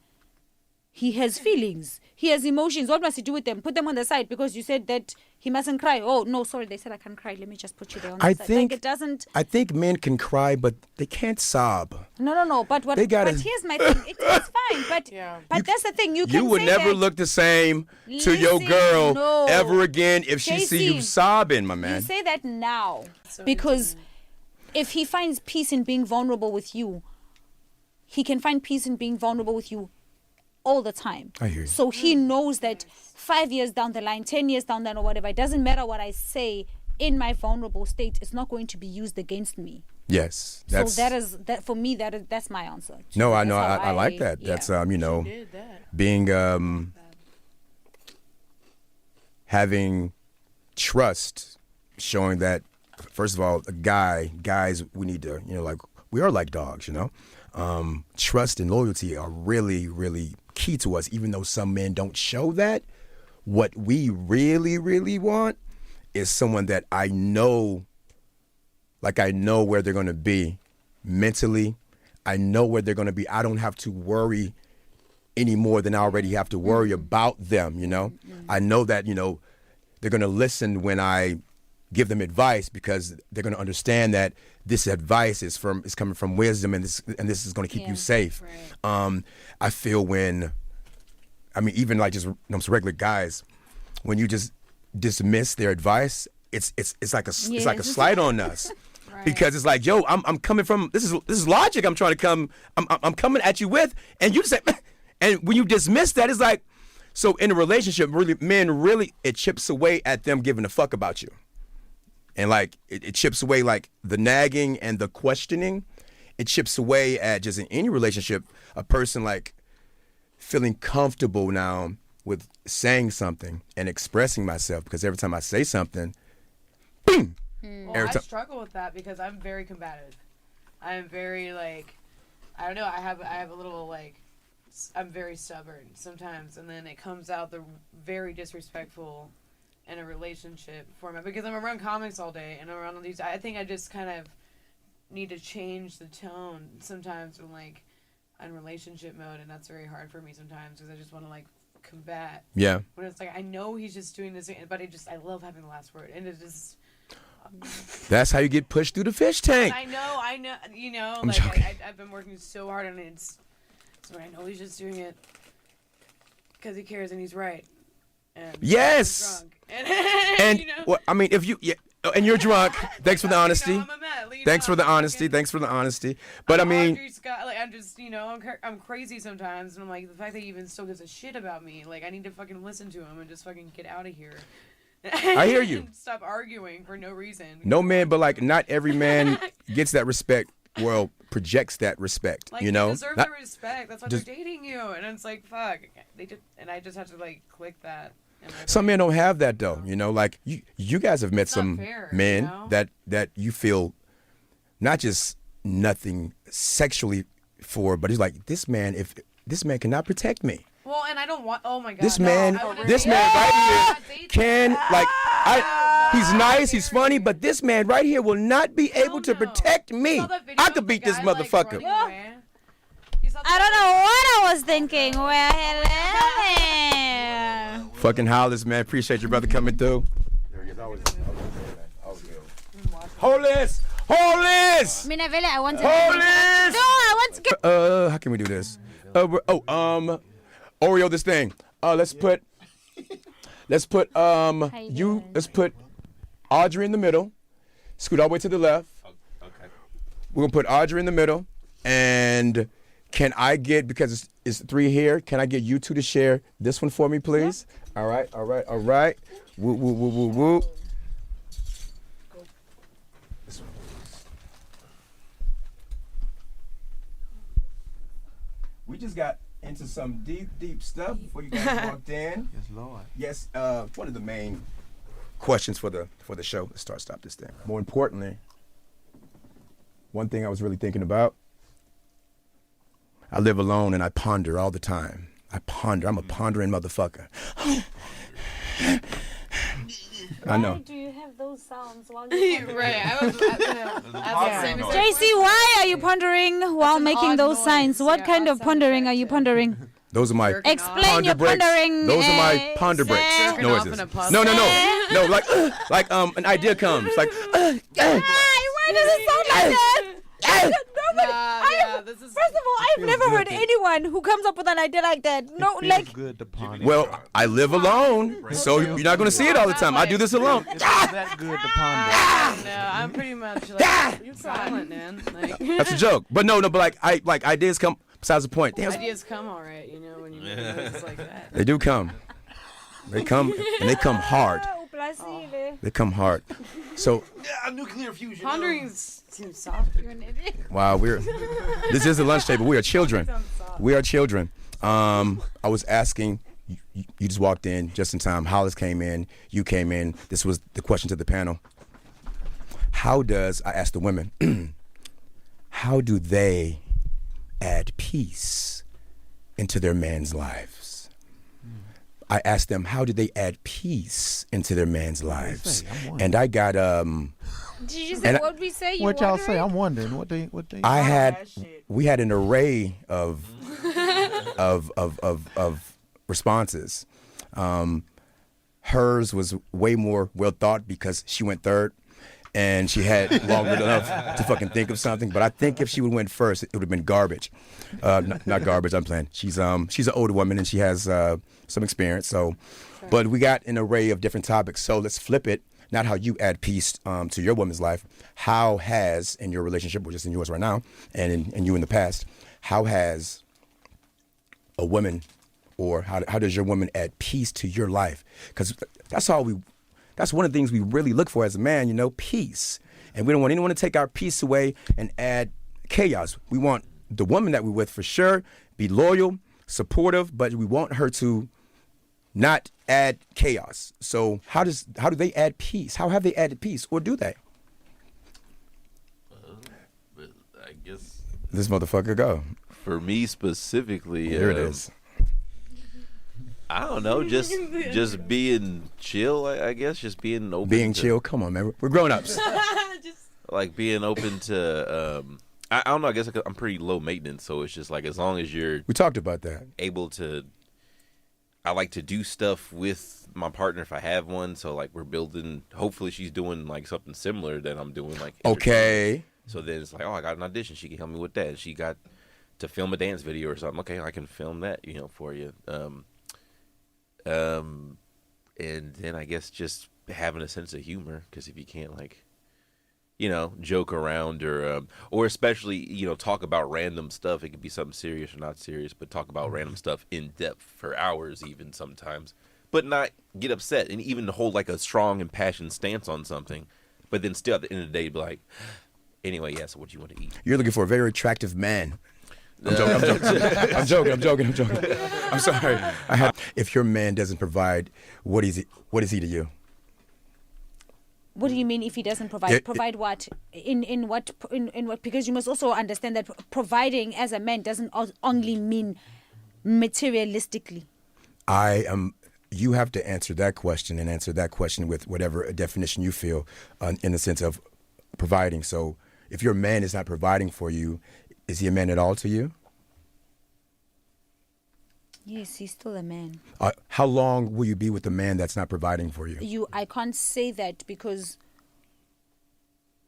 He has feelings. He has emotions. What must he do with them? Put them on the side because you said that he mustn't cry. Oh, no, sorry, they said I can't cry. Let me just put you there on the side. Like, it doesn't... I think men can cry, but they can't sob. No. But what? But here's my thing. It's fine. But but that's the thing. You would never look the same to your girl ever again if she see you sobbing, my man. You say that now because if he finds peace in being vulnerable with you, he can find peace in being vulnerable with you all the time. I hear you. So he knows that 5 years down the line, 10 years down the line or whatever, it doesn't matter what I say in my vulnerable state, it's not going to be used against me. Yes. So that for me, that's my answer. No, I know. I like that. Yeah. That's, being, having trust, showing that, first of all, guys, we need to, we are like dogs, trust and loyalty are really, really key to us, even though some men don't show that. What we really, really want is someone that I know where they're going to be mentally. I know where they're going to be. I don't have to worry any more than I already have to worry about them, I know that, they're going to listen when I give them advice because they're going to understand that this advice is coming from wisdom and this is going to keep you safe. Right. I feel even like just some regular guys, when you just dismiss their advice, it's like a slight on us. Right. Because it's like, yo, I'm coming from this is logic. I'm coming at you with, and you say, and when you dismiss that, it's like, so in a relationship, men it chips away at them giving a fuck about you. And like it chips away like the nagging and the questioning. It chips away at just in any relationship, a person like feeling comfortable now with saying something and expressing myself, because every time I say something, boom. Well, I struggle with that because I'm very combative. I'm very I don't know. I have a little I'm very stubborn sometimes, and then it comes out the very disrespectful in a relationship format because I'm around comics all day and around all these. I think I just kind of need to change the tone sometimes when in relationship mode, and that's very hard for me sometimes because I just want to combat. Yeah. When it's I know he's just doing this, but I love having the last word, and it just. That's how you get pushed through the fish tank. I know. I've been working so hard on it. So I know he's just doing it because he cares and he's right. And yes. He's drunk. And if you and you're drunk. Thanks for the honesty. I'm a man, Thanks for the honesty. Thanks for the honesty. But I'm I'm just I'm crazy sometimes, and I'm like, the fact that he even still gives a shit about me, I need to fucking listen to him and just fucking get out of here. I hear you. Stop arguing for no reason. No man, but not every man gets that respect. Well, projects that respect. You deserve the respect. That's why they're dating you, and it's fuck. I just have to click that. Some men don't have that though. You guys have met some men that you feel not just nothing sexually for, but he's like, this man cannot protect me. Well, and I don't want. Oh my God. This man right here can he's nice, he's funny, but this man right here will not be able to protect me. I could beat this motherfucker. I don't know what I was thinking. Fucking Hollis, man. Appreciate your brother coming through. Hollis! Hollis! I want to. Hollis! No, I want to get. How can we do this? Oreo this thing. Let's put Audrey in the middle. Scoot all the way to the left. Okay. We're gonna put Audrey in the middle. And can I get, because it's 3 here, can I get you 2 to share this one for me, please? Yeah. All right. Woo, woo, woo, woo, woo. This one, please. just got into some deep stuff before you guys walked in. Yes, Lord. Yes, one of the main questions for the show. Let's stop this thing. More importantly, one thing I was really thinking about. I live alone and I ponder all the time. I'm a pondering motherfucker. I know. Why do you have those sounds while you're pondering? Right. I was JC, why are you pondering while making those signs? What kind of pondering are you pondering? Those are my Explain ponder your breaks. pondering. Those are my ponder breaks Jerking off noises. in a pub. No, like an idea comes. Like, Why does it sound like that? this is. First of all, I've never heard anyone who comes up with an idea like that. No, Feels like good to ponder. well, I live alone, so you're not going to see it all the time. I do this alone. It's that good to ponder. No, I'm pretty much like you're silent, man. Like That's a joke. But but like ideas come. Besides the point, ideas come all right, when you do things like that. they do come. They come and they come hard. They come hard. So Nuclear fusion. Pondering seems soft. You're an idiot. wow, this is the lunch table. We are children. We are children. I was asking. You just walked in just in time. Hollis came in. You came in. This was the question to the panel. I asked the women, how do they add peace into their man's lives? I asked them, how do they add peace into their man's lives? And I got did you say what we say? What y'all say? I'm wondering what they. we had an array of responses. Hers was way more well thought because she went third. And she had longer enough to fucking think of something. But I think if she would have went first, it would have been garbage. Not garbage, I'm playing. She's an older woman and she has some experience. So, but we got an array of different topics. So let's flip it. Not how you add peace to your woman's life. How has, in your relationship, or just in yours right now, and in you in the past, how has a woman, or how does your woman add peace to your life? Because that's one of the things we really look for as a man, peace. And we don't want anyone to take our peace away and add chaos. We want the woman that we're with for sure, be loyal, supportive, but we want her to not add chaos. So how do they add peace? How have they added peace, or do they? I guess This motherfucker go. for me specifically, Here it is. I don't know, just being chill. I guess just being open. Being chill. Come on, man. We're grown-ups. Like being open to. I don't know. I guess I'm pretty low maintenance, so it's just like as long as you're We talked about that. able to. I like to do stuff with my partner if I have one. So like we're building. Hopefully she's doing like something similar that I'm doing. Like Okay. So then it's like, oh, I got an audition. She can help me with that. And she got to film a dance video or something. Okay, I can film that. For you. And then I guess just having a sense of humor, because if you can't joke around or especially talk about random stuff, it could be something serious or not serious, but talk about random stuff in depth for hours even sometimes, but not get upset and even hold like a strong impassioned stance on something, but then still at the end of the day be like, anyway, yeah, so what do you want to eat? You're looking for a very attractive man. I'm joking. I'm sorry. If your man doesn't provide, what is he to you? What do you mean if he doesn't provide? Provide what? In what? Because you must also understand that providing as a man doesn't only mean materialistically. You have to answer that question and answer that question with whatever definition you feel in the sense of providing. So if your man is not providing for you, is he a man at all to you? Yes, he's still a man. How long will you be with a man that's not providing for you? I can't say that because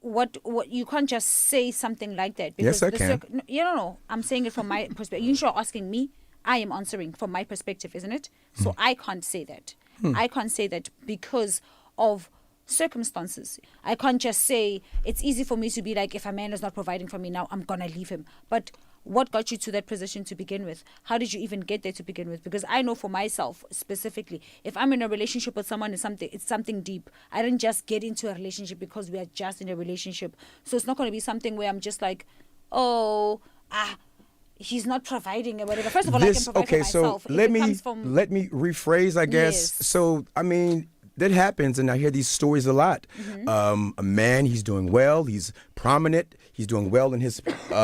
what you can't just say something like that. Because Yes, I can. No. I'm saying it from my perspective. You're asking me. I am answering from my perspective, isn't it? So I can't say that. I can't say that because of circumstances. I can't just say it's easy for me to be like, if a man is not providing for me now, I'm gonna leave him. But what got you to that position to begin with? How did you even get there to begin with? Because I know for myself specifically, if I'm in a relationship with someone, it's something deep. I didn't just get into a relationship because we are just in a relationship. So it's not going to be something where I'm just like, he's not providing or whatever. First of all, I can provide for myself. So let me rephrase, I guess. Yes. So I mean, that happens, and I hear these stories a lot. A man, he's doing well, he's prominent, he's doing well in his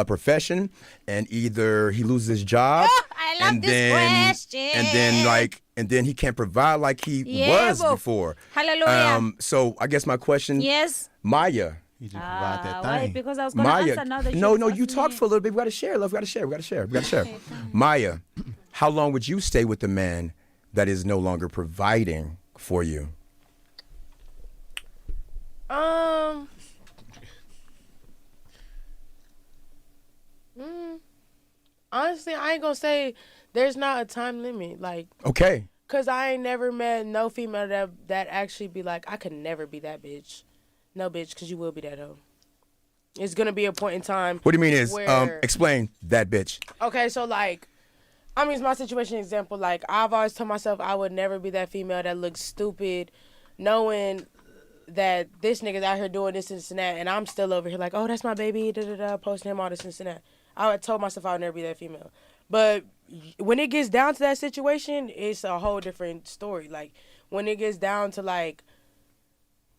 profession, and either he loses his job, I love this question. And then he can't provide like he was before. Hallelujah. So I guess my question, Yes. Maya. You just provide that Why? thing. Because I was going to answer now that You talk for a little bit. We got to share, love. We got to share. Maya, how long would you stay with the man that is no longer providing for you? Honestly, I ain't gonna say there's not a time limit. Like, Okay. cause I ain't never met no female that actually be like, I could never be that bitch. No, bitch, cause you will be that hoe. It's gonna be a point in time. What do you mean is where, explain that bitch? Okay, so like, I mean, it's my situation example. Like, I've always told myself I would never be that female that looks stupid, knowing that this nigga's out here doing this and that, and I'm still over here like, oh, that's my baby, posting him all this and that. I told myself I would never be that female. But when it gets down to that situation, it's a whole different story. Like, when it gets down to like,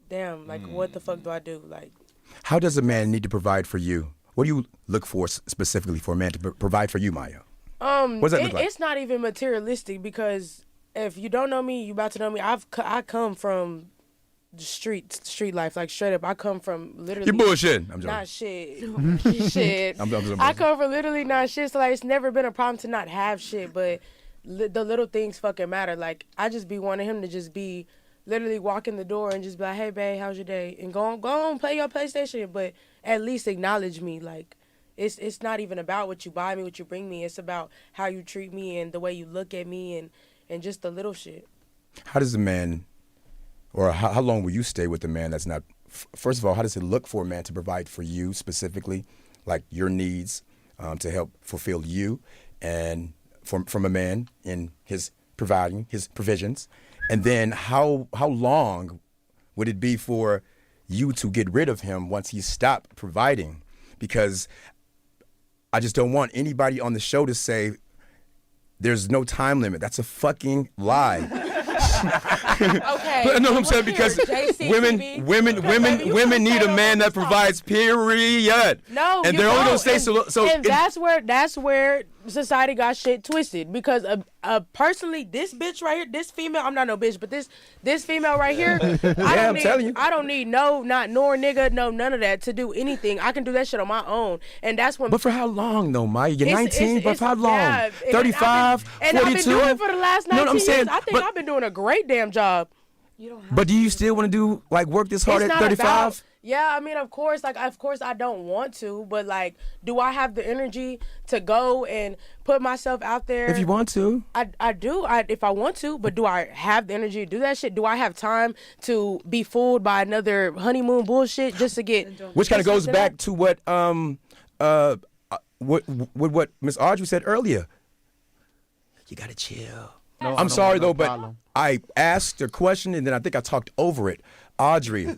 damn, like, what the fuck do I do? Like, how does a man need to provide for you? What do you look for specifically for a man to provide for you, Maya? What does that look like? It's not even materialistic, because if you don't know me, you about to know me. I come from the street life, like straight up. I come from literally. You bullshit. I'm joking. Not shit. Shit. I come from literally not shit. So like, it's never been a problem to not have shit, but the little things fucking matter. Like, I just be wanting him to just be literally walk in the door and just be like, hey babe, how's your day? And go on, play your PlayStation, but at least acknowledge me. Like, it's not even about what you buy me, what you bring me. It's about how you treat me and the way you look at me and just the little shit. How does a man, or how long will you stay with a man that's not, first of all, how does it look for a man to provide for you specifically, like your needs, to help fulfill you, and from a man in his providing his provisions? And then how long would it be for you to get rid of him once he stopped providing? Because I just don't want anybody on the show to say there's no time limit. That's a fucking lie. Okay. But no, I'm saying because women need a man that provides. Period. No, and they're only gonna say so. And that's where society got shit twisted, because personally, this bitch right here, this female, I'm not no bitch, but this female right here, I'm telling you, I don't need no, not nor nigga, no, none of that to do anything. I can do that shit on my own, and that's when. But for how long though, Maya? You're 19, but for how long? Yeah, 35, 42. And I've been doing it for the last 19 years. Saying, I think I've been doing a great damn job. But do you still want to do like work this hard at 35? Yeah, I mean, of course I don't want to, but like, do I have the energy to go and put myself out there? If you want to. I do, if I want to, but do I have the energy to do that shit? Do I have time to be fooled by another honeymoon bullshit just to get... Which kind of goes back to what Miss Audrey said earlier. You gotta chill. No, I'm sorry though, problem. but I asked a question and then I think I talked over it. Audrey,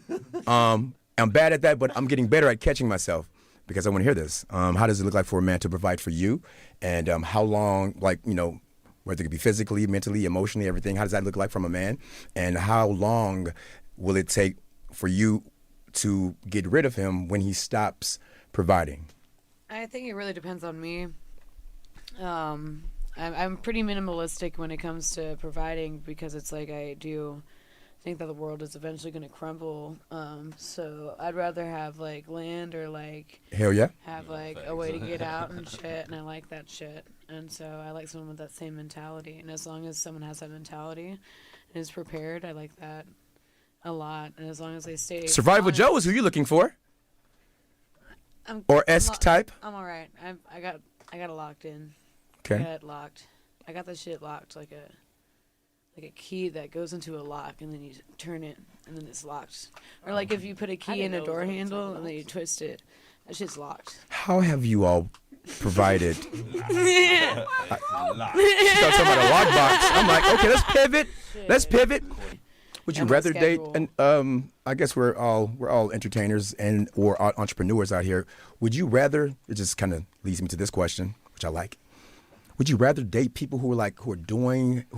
I'm bad at that, but I'm getting better at catching myself because I want to hear this. How does it look like for a man to provide for you? And how long, like, you know, whether it could be physically, mentally, emotionally, everything, how does that look like from a man? And how long will it take for you to get rid of him when he stops providing? I think it really depends on me. I'm pretty minimalistic when it comes to providing, because it's like I do think that the world is eventually going to crumble. So I'd rather have like land or like hell yeah, have like a way to get out and shit, and I like that shit. And so I like someone with that same mentality. And as long as someone has that mentality and is prepared, I like that a lot. And as long as they stay Survival honest, Joe is who you're looking for, or esque type. I'm all right. I got it locked in. Okay. I got it locked. I got that shit locked like a key that goes into a lock, and then you turn it, and then it's locked. Or like if you put a key in a door handle and then you twist it, that shit's locked. How have you all provided? Yeah. She started talking about a lockbox. I'm like, okay, let's pivot. Let's pivot. Would you rather date? And I guess we're all entertainers and or entrepreneurs out here. Would you rather? It just kind of leads me to this question. Would which I like. Would you rather date people who are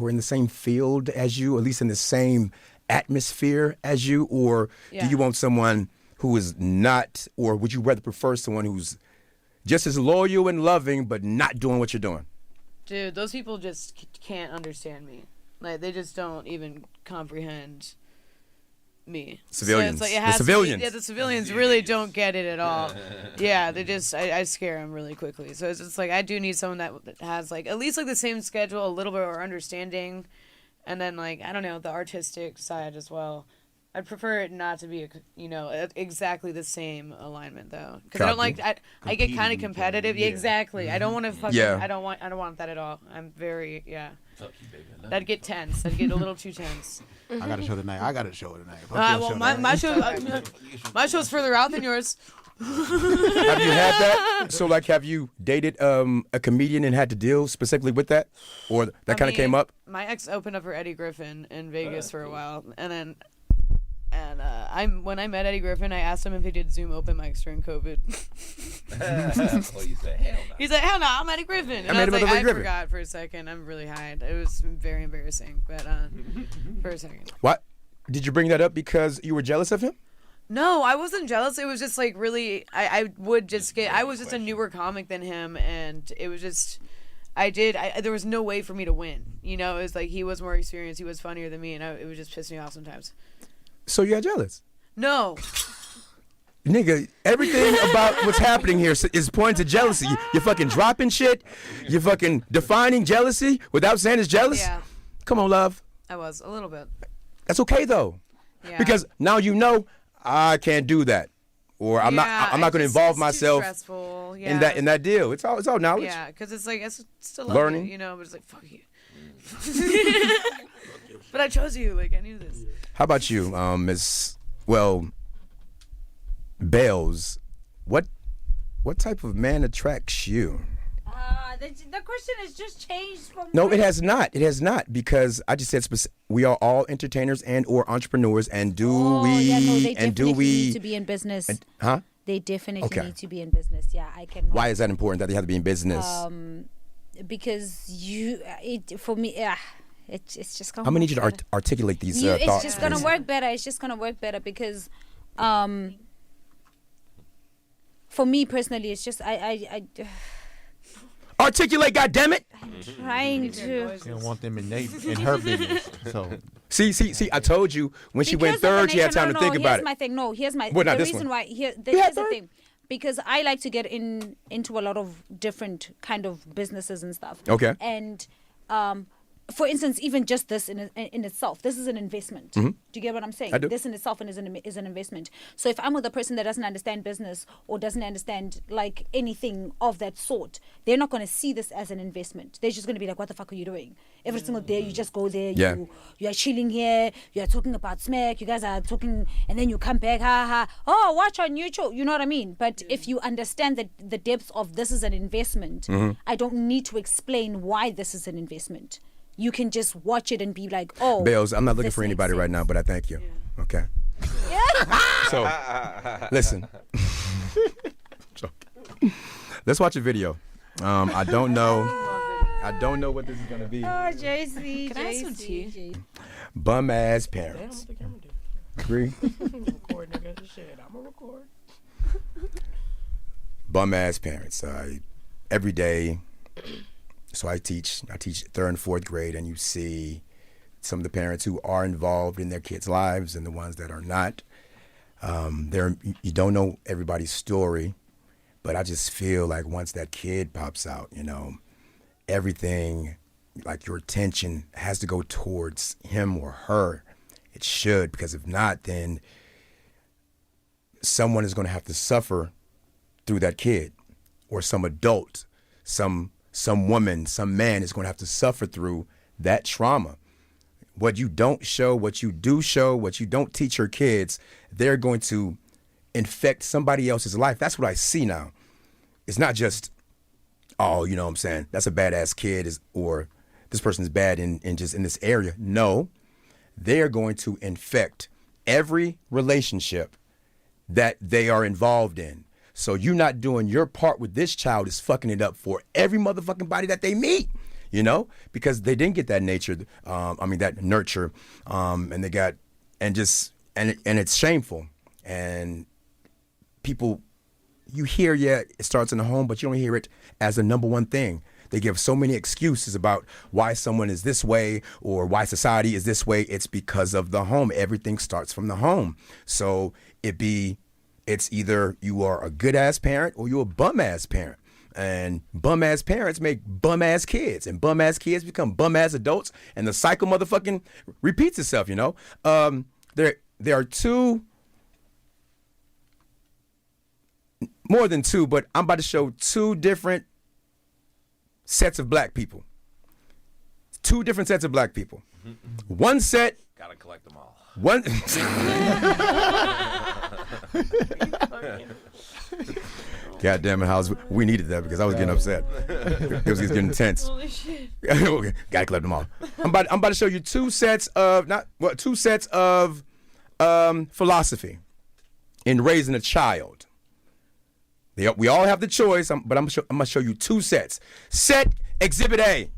in the same field as you, or at least in the same atmosphere as you, or do you want someone who is not, or would you rather prefer someone who's just as loyal and loving but not doing what you're doing? Dude, those people just can't understand me. Like, they just don't even comprehend me. Civilians. So it's like The civilians. the civilians really don't get it at all. Yeah, they just, I scare them really quickly. So it's just like, I do need someone that has, like, at least, like, the same schedule, a little bit more understanding, and then, like, I don't know, the artistic side as well. I'd prefer it not to be, exactly the same alignment, though, because I don't like. I get kind of competitive. Yeah. Exactly. I don't want to fucking. Yeah. I don't want that at all. I'm very Fuck you, baby. That'd get tense. That'd get a little too tense. I got a show tonight. My show's further out than yours. Have you had that? So, like, have you dated a comedian and had to deal specifically with that, or that kind of came up? My ex opened up for Eddie Griffin in Vegas for a while, and then. When I met Eddie Griffin, I asked him if he did Zoom open mics during COVID. Well, you said, hell no. He's like, hell no, I'm Eddie Griffin. And I was like, I forgot for a second. I'm really high. It was very embarrassing, but for a second. What? Did you bring that up because you were jealous of him? No, I wasn't jealous. It was just like really, I was just a newer comic than him, and it was just, there was no way for me to win. It was like he was more experienced, he was funnier than me, and it would just piss me off sometimes. So you got jealous? No. Nigga, everything about what's happening here is pointing to jealousy. You're fucking dropping shit. You're fucking defining jealousy without saying it's jealous. Yeah. Come on, love. I was, a little bit. That's okay, though. Yeah. Because now I can't do that. Or I'm not going to involve myself in that deal. It's all knowledge. Yeah, because it's like, it's still learning. But it's like, fuck you. But I chose you. Like, I knew this. How about you, Miss Bales? What type of man attracts you? The question has just changed from. No, it has not. It has not, because I just said we are all entertainers and or entrepreneurs, and they definitely need to be in business. They definitely need to be in business. Yeah, I can. Why is that important that they have to be in business? Because for me, it's just gonna. I'm gonna need you to articulate these thoughts. It's just gonna work better. It's just gonna work better because, for me personally, it's just I articulate, goddammit. I'm trying to. You don't want them in her business. So see. I told you when she went third, she had time to think about it. Here's my thing. No, here's my. Well, the reason why. Here's the thing. Because I like to get into a lot of different kind of businesses and stuff. Okay. And for instance, even just this in itself, this is an investment. Mm-hmm. Do you get what I'm saying? I do. This in itself is an investment. So if I'm with a person that doesn't understand business or doesn't understand like anything of that sort, they're not going to see this as an investment. They're just going to be like, what the fuck are you doing? Every single day you just go there, you are chilling here, you are talking about smack, you guys are talking, and then you come back, watch on YouTube, you know what I mean? But if you understand the depth of this is an investment, I don't need to explain why this is an investment. You can just watch it and be like, oh. Bales, I'm not looking for anybody right now, but I thank you. Yeah. Okay. Yeah. So, listen. Let's watch a video. I don't know what this is gonna be. Oh, JC. Can I have some tea? Bum ass parents. Agree? Record, nigga. Shit, I'm gonna record. Bum ass parents. Every day. So I teach 3rd and 4th grade, and you see some of the parents who are involved in their kids' lives and the ones that are not. You don't know everybody's story, but I just feel like once that kid pops out, everything, like your attention has to go towards him or her. It should, because if not, then someone is going to have to suffer through that kid, or some adult, some woman, some man is going to have to suffer through that trauma. What you don't show, what you do show, what you don't teach your kids, they're going to infect somebody else's life. That's what I see now. It's not just, oh, you know what I'm saying, that's a badass kid, or this person's bad in just in this area. No, they're going to infect every relationship that they are involved in. So you not doing your part with this child is fucking it up for every motherfucking body that they meet. You know, because they didn't get that that nurture, and they got, and it's shameful. And people, you hear, it starts in the home, but you don't hear it as the number one thing. They give so many excuses about why someone is this way or why society is this way. It's because of the home. Everything starts from the home. So it's either you are a good ass parent or you're a bum ass parent. And bum-ass parents make bum-ass kids, and bum-ass kids become bum-ass adults, and the cycle motherfucking repeats itself, you know? There are more than two, but I'm about to show two different sets of black people. Two different sets of black people. One set... Gotta collect them all. One... God damn it, we needed that because I was getting upset. It was getting intense. Holy shit. Okay, gotta collect them all. I'm about to show you two sets of philosophy in raising a child. We all have the choice, but I'm gonna show you two sets. Set Exhibit A.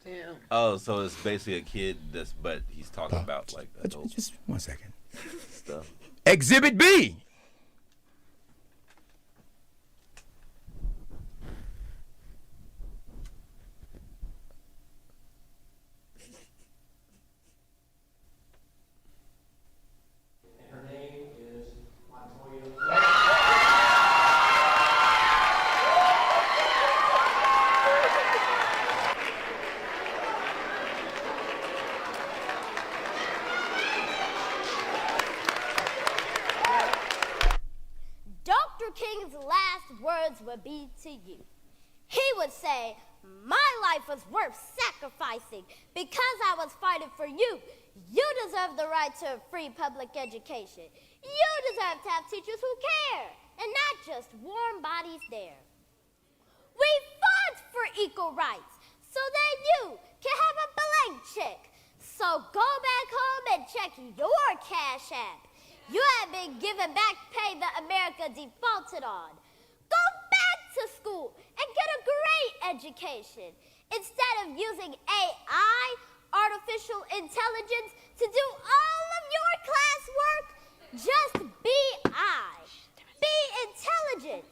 Damn. Oh, so it's basically a kid but he's talking about like adults. Just 1 second. Stuff. Exhibit B. King's last words would be to you. He would say, my life was worth sacrificing because I was fighting for you. You deserve the right to a free public education. You deserve to have teachers who care and not just warm bodies there. We fought for equal rights so that you can have a blank check. So go back home and check your Cash App. You have been given back pay that America defaulted on. Go back to school and get a great education. Instead of using AI, artificial intelligence, to do all of your classwork, just be I. Be intelligent.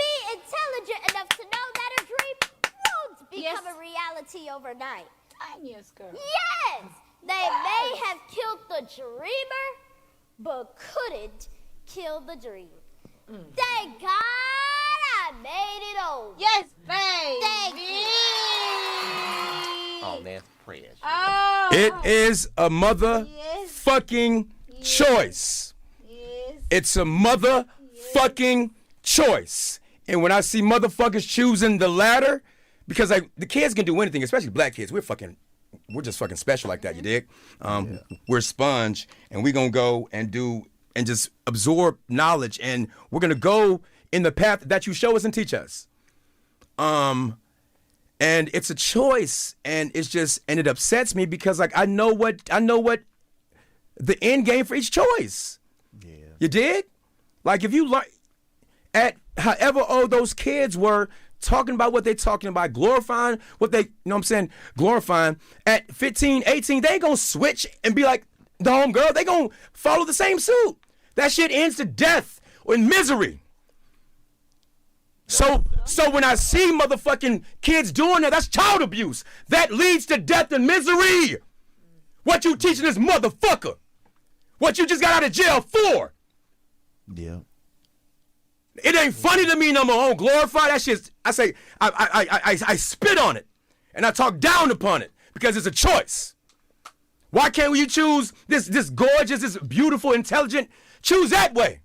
Be intelligent enough to know that a dream won't become a reality overnight. Yes, girl. Yes! They may have killed the dreamer, but couldn't kill the dream. Thank God I made it over. Yes, baby. Thank you. Oh, that's precious. Oh. It is a motherfucking choice. Yes. It's a motherfucking choice. And when I see motherfuckers choosing the latter, because like the kids can do anything, especially black kids, we're just fucking special like that, you dig? We're a sponge, and we're gonna go and just absorb knowledge, and we're gonna go in the path that you show us and teach us. And it's a choice, and it upsets me because like I know what the end game for each choice. Yeah. You dig? Like if you like at however old those kids were, talking about what they're talking about, glorifying what they, you know what I'm saying, glorifying. At 15, 18, they ain't gonna switch and be like the homegirl. They gonna follow the same suit. That shit ends to death or in misery. So when I see motherfucking kids doing that, that's child abuse. That leads to death and misery. What you teaching this motherfucker? What you just got out of jail for? Yeah. It ain't funny to me no more. I don't glorify that shit. I say, I spit on it. And I talk down upon it because it's a choice. Why can't you choose this gorgeous, this beautiful, intelligent? Choose that way.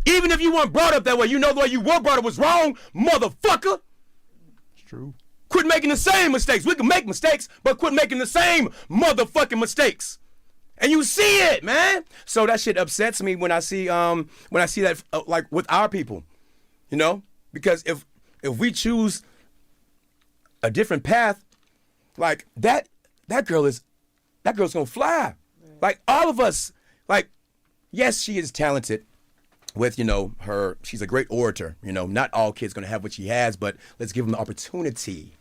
Even if you weren't brought up that way, you know the way you were brought up was wrong, motherfucker. It's true. Quit making the same mistakes. We can make mistakes, but quit making the same motherfucking mistakes. And you see it, man. So that shit upsets me when I see that like with our people, you know, because if we choose a different path, like that girl's gonna fly. Like all of us, like yes, she is talented. With, you know, she's a great orator. You know, not all kids gonna have what she has, but let's give them the opportunity.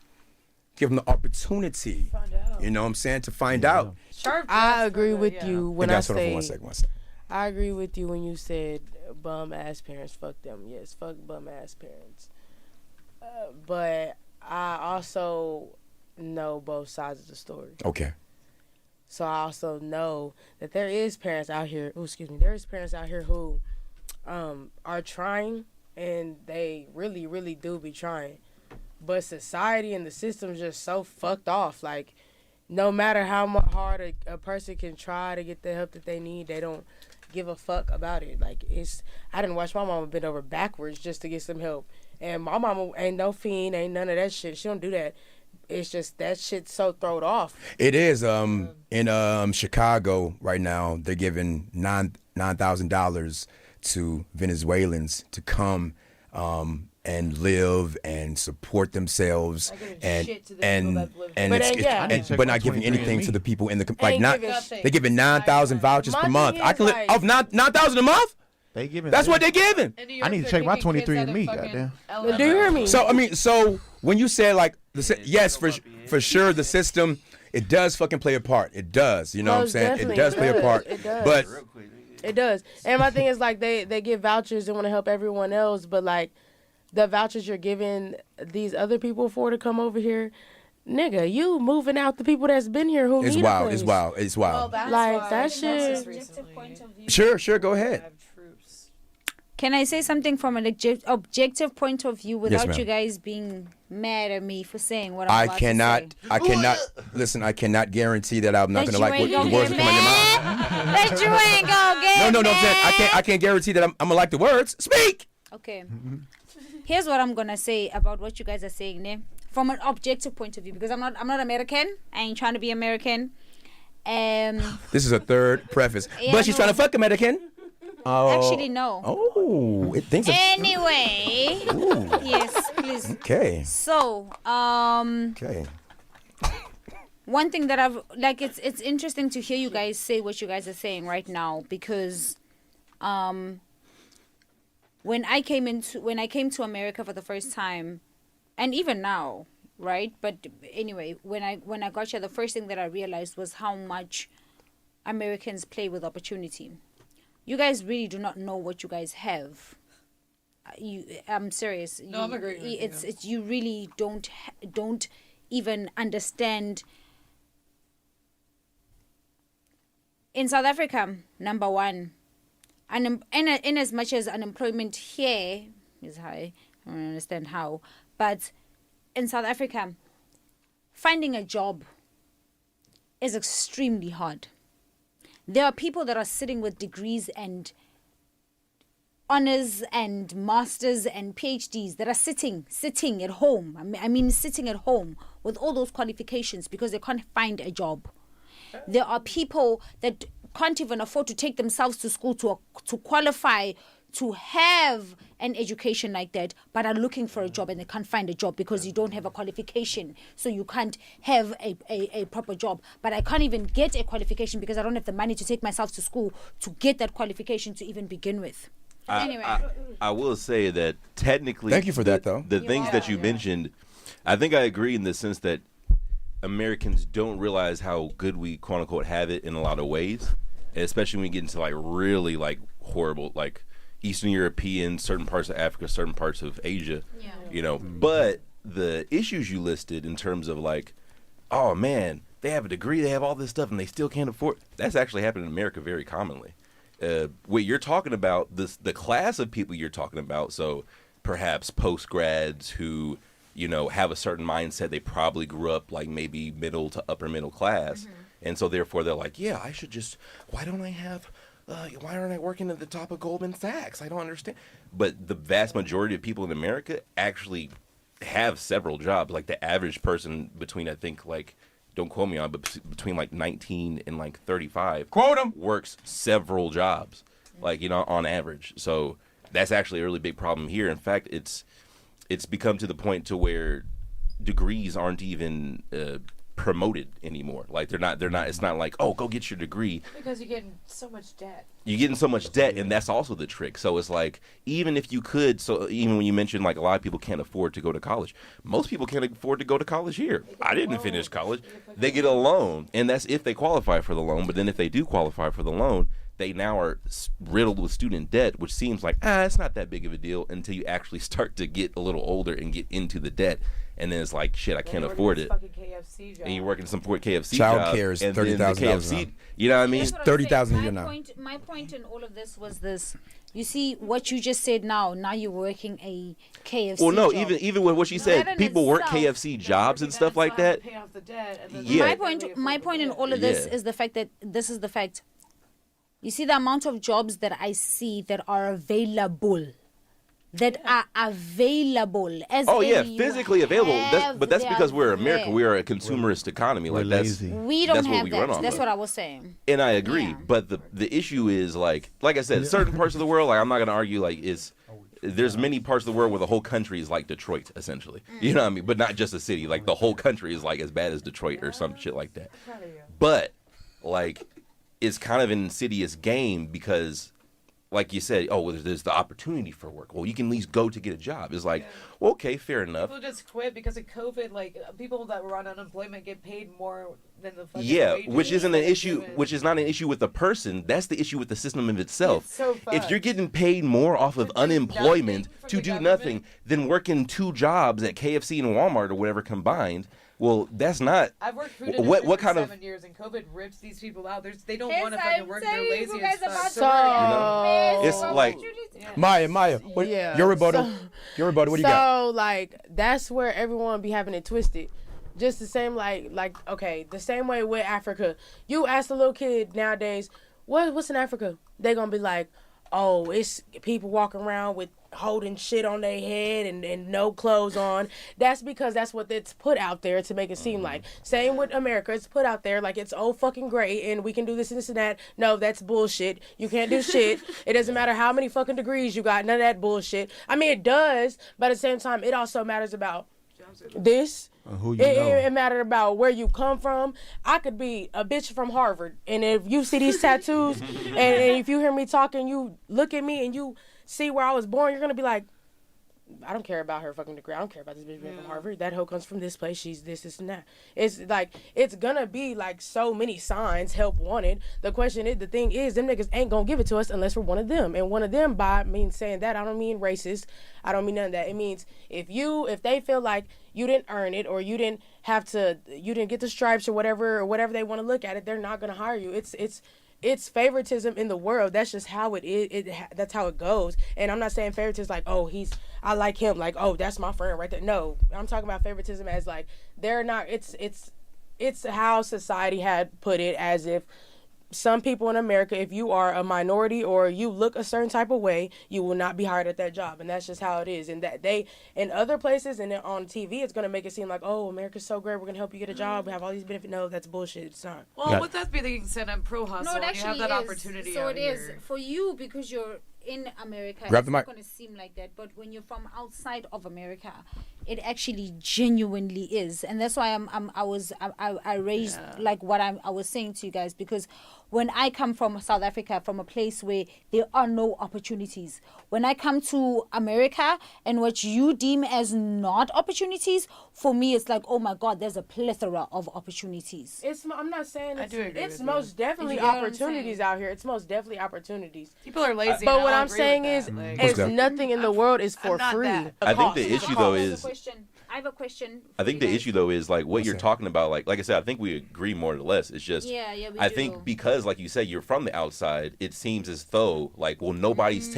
Give them the opportunity. You know what I'm saying? To find out. I agree with you when I say. One second. I agree with you when you said bum ass parents. Fuck them. Yes, fuck bum ass parents. But I also know both sides of the story. Okay. So I also know that there is parents out here. There is parents out here who are trying, and they really, really do be trying. But society and the system's just so fucked off. Like, no matter how hard a person can try to get the help that they need, they don't give a fuck about it. Like, I didn't watch my mama bend over backwards just to get some help. And my mama ain't no fiend, ain't none of that shit. She don't do that. It's just that shit's so thrown off. It is. In Chicago right now, they're giving $9,000 to Venezuelans to come and live and support themselves but not giving anything to the people in the like not they're giving 9,000 vouchers per month. I can live off 9,000 a month. They giving. That's what they're giving. I need to check my 23andMe. Goddamn. Do you hear me? So when you say like yes, for sure the system, it does fucking play a part. It does. You know what I'm saying? It does play a part. It does. But it does. And my thing is like they give vouchers and want to help everyone else, but like the vouchers you're giving these other people for to come over here, nigga, you moving out the people that's been here who need a place. It's wild. Well, like that shit. Sure, go ahead. Can I say something from an objective point of view without ma'am. you guys being mad at me for saying what I'm about to say? I cannot listen. I cannot guarantee that I'm not gonna like what the words that come out of your mouth. That you ain't gonna get No. mad. I can't guarantee that I'm gonna like the words. Speak. Okay. Here's what I'm gonna say about what you guys are saying, ne? From an objective point of view, because I'm not American. I ain't trying to be American. This is a third preface, but she's trying to fuck American. Actually, no. Oh, things are... Anyway. Yes, please. Okay. So, Okay. one thing that I've like, it's interesting to hear you guys say what you guys are saying right now, because, when I came to America for the first time, and even now, right? But anyway, when I got here, the first thing that I realized was how much Americans play with opportunity. You guys really do not know what you guys have. I'm serious. No, I'm agreeing with you. It's you really don't even understand. In South Africa, number one, in as much as unemployment here is high, I don't understand how, but in South Africa, finding a job is extremely hard. There are people that are sitting with degrees and honors and masters and PhDs that are sitting at home. I mean, sitting at home with all those qualifications because they can't find a job. There are people that can't even afford to take themselves to school to qualify to have an education like that, but are looking for a job and they can't find a job because you don't have a qualification, so you can't have a proper job. But I can't even get a qualification because I don't have the money to take myself to school to get that qualification to even begin with. Anyway. I will say that technically... Thank you for that, though. The things that you mentioned, I think I agree in the sense that Americans don't realize how good we, quote-unquote, have it in a lot of ways, especially when we get into, like, really, like, horrible, like... Eastern European, certain parts of Africa, certain parts of Asia, you know. But the issues you listed in terms of like, oh man, they have a degree, they have all this stuff, and they still can't afford. That's actually happened in America very commonly. What you're talking about, the class of people you're talking about, so perhaps post-grads who, you know, have a certain mindset, they probably grew up like maybe middle to upper middle class. And so therefore they're like, yeah, why don't I have why aren't I working at the top of Goldman Sachs? I don't understand. But the vast majority of people in America actually have several jobs. Like the average person between, I think, like, don't quote me on, but between like 19 and like 35, quote 'em, works several jobs, like, on average. So that's actually a really big problem here. In fact, it's become to the point to where degrees aren't even promoted anymore. Like they're not. It's not like, oh, go get your degree. Because you're getting so much debt. You're getting so much debt, and that's also the trick. So it's like, even if you could, so even when you mentioned like a lot of people can't afford to go to college, most people can't afford to go to college here. I didn't finish college. They get a loan, and that's if they qualify for the loan. But then if they do qualify for the loan, they now are riddled with student debt, which seems like, it's not that big of a deal until you actually start to get a little older and get into the debt. And then it's like, shit, I can't afford it. KFC job. And you're working some poor KFC Child job. care is and $30,000 then the KFC, now. you know what I mean? That's what I'm 30,000 a saying. year now. My point in all of this was this. You see, what you just said now you're working a KFC Well, no, job. even with what she said, That in people work itself- KFC jobs and stuff like that. Pay off the debt. And then Yeah. My point in all of this Yeah. is the fact that this is the fact. You see the amount of jobs that I see that are available. As Oh yeah, in you physically available. have But that's them because we're America. there. We are a consumerist economy. We're Like that's lazy. We don't that's what have we run that. off That's of. what I was saying. And I agree, Yeah. but the issue is like I said, certain parts of the world, like I'm not gonna argue, like there's many parts of the world where the whole country is like Detroit, essentially. You know what I mean? But not just a city. Like the whole country is like as bad as Detroit or some shit like that. But like it's kind of an insidious game because, like you said, there's the opportunity for work. Well, you can at least go to get a job. It's like, well, okay, fair enough. People just quit because of COVID. Like people that were on unemployment get paid more than the fucking Yeah, wages which isn't an they're issue. given. Which is not an issue with the person. That's the issue with the system of itself. It's so If you're fucked. getting paid more off of unemployment nothing from to the do government. nothing than working 2 jobs at KFC and Walmart or whatever combined, well, that's not. I've worked food what industry what for kind of 7 years, and COVID rips these people out. They don't Yes, want to fucking I'm work. They're saying lazy you as guys fuck. about It's like Maya, what, Yeah, your rebuttal. Your rebuttal. What do you got? So like that's where everyone be having it twisted. Just the same like okay, the same way with Africa. You ask a little kid nowadays, what's in Africa? They gonna be like, oh, it's people walking around with holding shit on their head and no clothes on. That's because that's what it's put out there to make it seem like. Same with America. It's put out there like it's oh fucking great and we can do this and this and that. No, that's bullshit. You can't do shit. It doesn't matter how many fucking degrees you got. None of that bullshit. I mean, it does, but at the same time, it also matters about this. Who you know. It mattered about where you come from. I could be a bitch from Harvard, and if you see these tattoos, and if you hear me talking, you look at me and you see where I was born, you're gonna be like, I don't care about her fucking degree. I don't care about this bitch being from Harvard. That hoe comes from this place. She's this, and that. It's like it's gonna be like so many signs help wanted. The thing is, them niggas ain't gonna give it to us unless we're one of them. And one of them by means saying that I don't mean racist. I don't mean none of that. It means if they feel like you didn't earn it or you didn't get the stripes or whatever they want to look at it, they're not gonna hire you. It's favoritism in the world. That's just how it is. That's how it goes. And I'm not saying favoritism like, oh, I like him. Like, oh, that's my friend right there. No, I'm talking about favoritism as like they're not. It's how society had put it as if some people in America, if you are a minority or you look a certain type of way, you will not be hired at that job. And that's just how it is. And that in other places and on TV, it's going to make it seem like, oh, America's so great. We're going to help you get a job. We have all these benefits. No, that's bullshit. It's not. Well, with that being said, I'm pro hustle. No, it and you have actually that is. opportunity. So out it is here. for you because you're in America. Grab It's the not mic. going to seem like that, but when you're from outside of America, it actually genuinely is, and that's why I raised like what I was saying to you guys, because when I come from South Africa, from a place where there are no opportunities, when I come to America and what you deem as not opportunities, for me it's like, oh my God, there's a plethora of opportunities. I'm not saying I do agree it's with most you. definitely You get what I'm opportunities saying? out here. It's most definitely opportunities. People are lazy. But and what I'll I'm agree saying with is, that. Like, What's that? nothing in the world is for not free. that. I think the issue though is. I have a question. I think the issue though is like what you're talking about. Like I said, I think we agree more or less. It's just we I do. think because like you said, you're from the outside. It seems as though like nobody is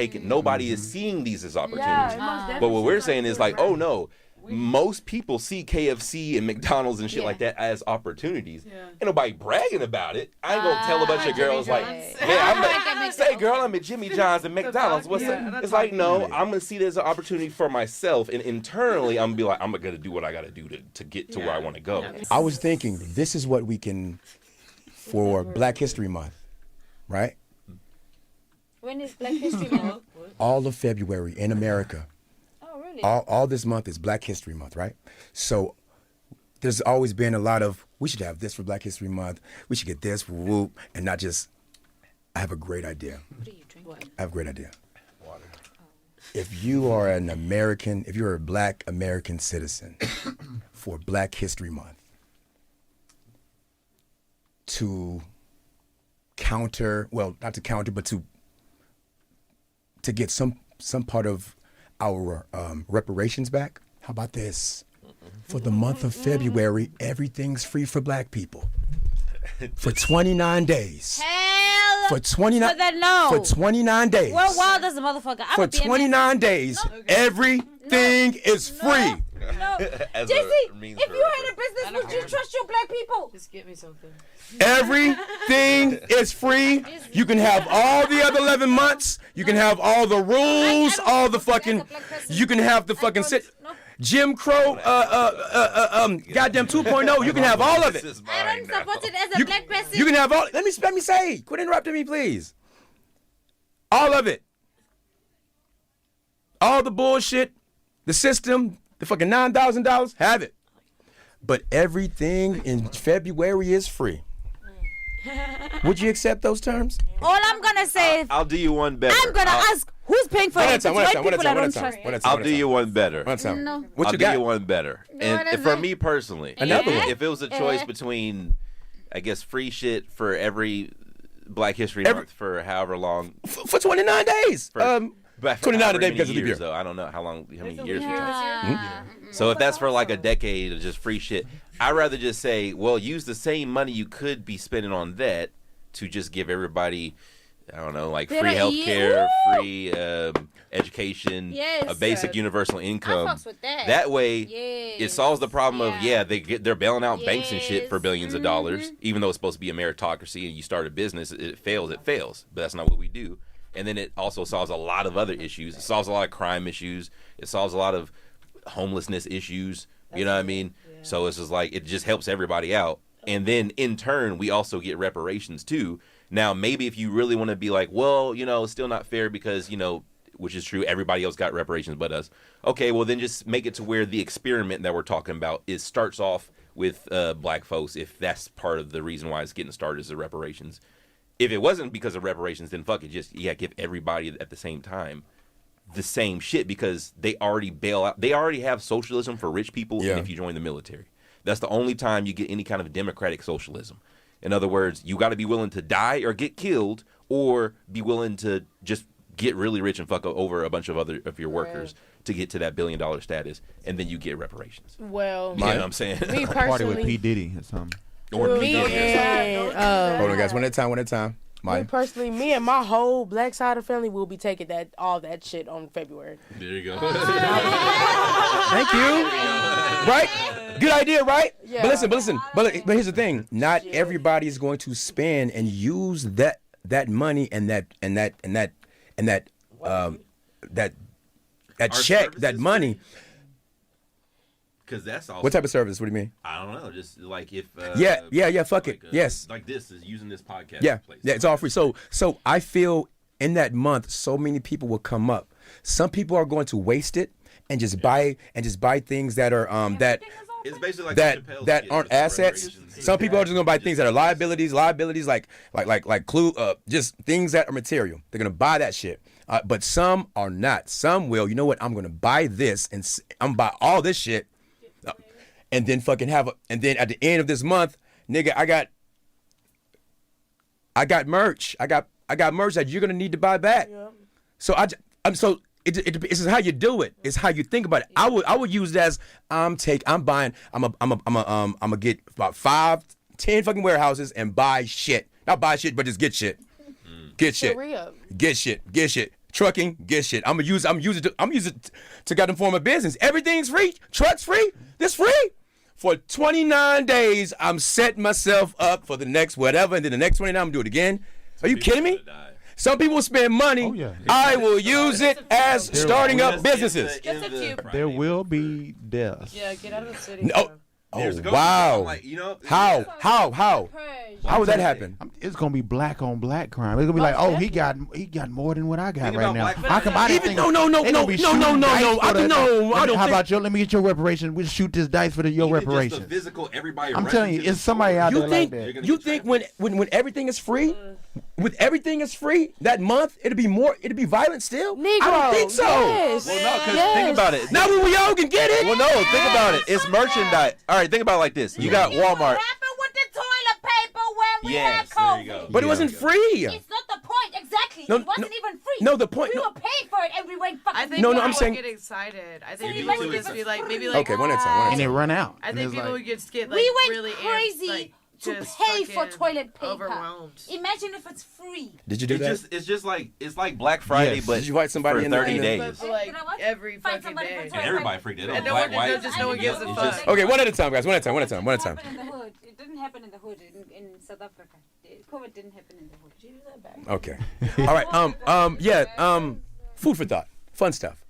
seeing these as opportunities. Yeah, it most But definitely what we're seems saying like is like, oh no, most people see KFC and McDonald's and shit like that as opportunities. Yeah. Ain't nobody bragging about it. I ain't gonna tell a bunch of girls like, say girl, I'm at Jimmy John's and McDonald's. What's it? It's like, no, I'm gonna see there's an opportunity for myself, and internally I'm gonna be like, I'm gonna do what I gotta do to get to where I want to go. I was thinking, this is what we can, for Black History Month, right? When is Black History Month? All of February in America. Oh, really? All this month is Black History Month, right? So there's always been a lot of, we should have this for Black History Month. We should get this, whoop, and not just, I have a great idea. What are you drinking? I have a great idea. Water. If you are an American, if you're a Black American citizen for Black History Month, to counter, well, not to counter, but to get some part of our reparations back. How about this? For the month of February, everything's free for Black people. For 29 days. Hell. For 29. So then no. For 29 days. Well, wild as a motherfucker. For 29 days, everything is free. No. Jesse, if you had a business, would you trust your Black people? Just get me something. Everything is free. You can have all the other 11 months. You can have all the rules, all the fucking. You can have the fucking Jim Crow, goddamn 2.0. You can have all of it. I don't support it as a Black person. You can have all. Let me say. Quit interrupting me, please. All of it. All the bullshit, the system, the fucking $9,000. Have it. But everything in February is free. Would you accept those terms? All I'm gonna say is I'll do you one better. I'm gonna ask who's paying for it. I'll do you one better. No. What I'll you do got? you one better. what And is for it? me personally, Another one. if it was a choice between, I guess, free shit for every Black History Month for however long. For 29 days. But 29 a day because of leap year. Though. I don't know how many years. So if that's for like a decade of just free shit, I'd rather just say, well, use the same money you could be spending on that to just give everybody, I don't know, like free healthcare, free education, a basic universal income. I fucks with that. That way, it solves the problem of they're bailing out banks and shit for billions of dollars, even though it's supposed to be a meritocracy and you start a business, it fails, but that's not what we do. And then it also solves a lot of other issues. It solves a lot of crime issues. It solves a lot of homelessness issues. You know what I mean? Yeah. So it's just like, it just helps everybody out. And then in turn, we also get reparations too. Now, maybe if you really want to be like, well, it's still not fair because, which is true, everybody else got reparations but us. Okay, well then just make it to where the experiment that we're talking about starts off with Black folks, if that's part of the reason why it's getting started is the reparations. If it wasn't because of reparations, then fuck it, just give everybody at the same time the same shit because they already bail out. They already have socialism for rich people if you join the military. That's the only time you get any kind of democratic socialism. In other words, you got to be willing to die or get killed or be willing to just get really rich and fuck over a bunch of other of your workers to get to that $1 billion status, and then you get reparations. Well, you know what I'm saying? Me Party with personally, P. Diddy or something. Or hold on, guys. One at a time. Me personally, me and my whole Black side of family will be taking all that shit on February. There you go. Thank you. Right? Good idea, right? Yeah. But listen. But here's the thing: not everybody is going to spend and use that money and that check, that money. Because that's also. What type of service? What do you mean? I don't know. Just like if. Fuck it. Yes. Like this is using this podcast. Yeah. Place. Yeah. It's all free. So I feel in that month, so many people will come up. Some people are going to waste it and just buy things that are that. It's basically like that aren't assets. Some people are just gonna buy things that are liabilities like just things that are material. They're gonna buy that shit. But some are not. Some will. You know what? I'm gonna buy this and I'm gonna buy all this shit. And then fucking and then at the end of this month, nigga, I got merch. I got merch that you're gonna need to buy back. Yeah. So it's how you do it. It's how you think about it. I would use it as I'm gonna get about 5-10 fucking warehouses and buy shit. Not buy shit, but just get shit. Get shit. Get shit. trucking, get shit. I'm using it to goddamn form a business. Everything's free. Truck's free. This free. For 29 days, I'm setting myself up for the next whatever, and then the next 29, I'm gonna do it again. Are you kidding me? Some people spend money. Oh, yeah. I will use it as starting up businesses. Just a few. There will be deaths. Yeah, get out of the city. No. Oh, wow. Like, you know, How would that happen? It's gonna be black on black crime. It's gonna be like, oh, he got more than what I got right now. How come I didn't think? No. I don't How think. about let me get your reparations. We'll shoot this dice for your reparations. Just the physical, everybody. I'm telling you, it's somebody out there like that. You think when everything is free, with everything is free, that month it'll be violent still? Negro, I don't think so. yes. Well, no, because think about it. Now when we all can get it. Well, no, think about it. It's merchandise. All right, think about it like this. You got Walmart. What happened with the toilet paper when we had Yes, there you COVID? go. But it wasn't free. It's not the point, exactly. No, it wasn't no, even free. no, the point- We no. were paid for it and we went fucking. I think No, people I'm would saying- get excited. I think So people you would like- just be like, maybe like, Okay, one at a time. And it run out. I And think it's people like- would just get like we went really crazy like, to just pay for fucking toilet paper. overwhelmed. Imagine if it's free. Did you do that? It's just like Black Friday, Yes. but Did you fight somebody for in the- 30 in the- days. But for like You know what? every Find fucking somebody for day. toilet And everybody freaked it. And Black, no one, white. just no one gives a You fuck. just- Okay, one at a time, guys. One at a time. It didn't happen in the hood. It didn't happen in the hood in South Africa. COVID didn't happen in the hood. Did you do that back? Okay. All right. Food for thought. Fun stuff.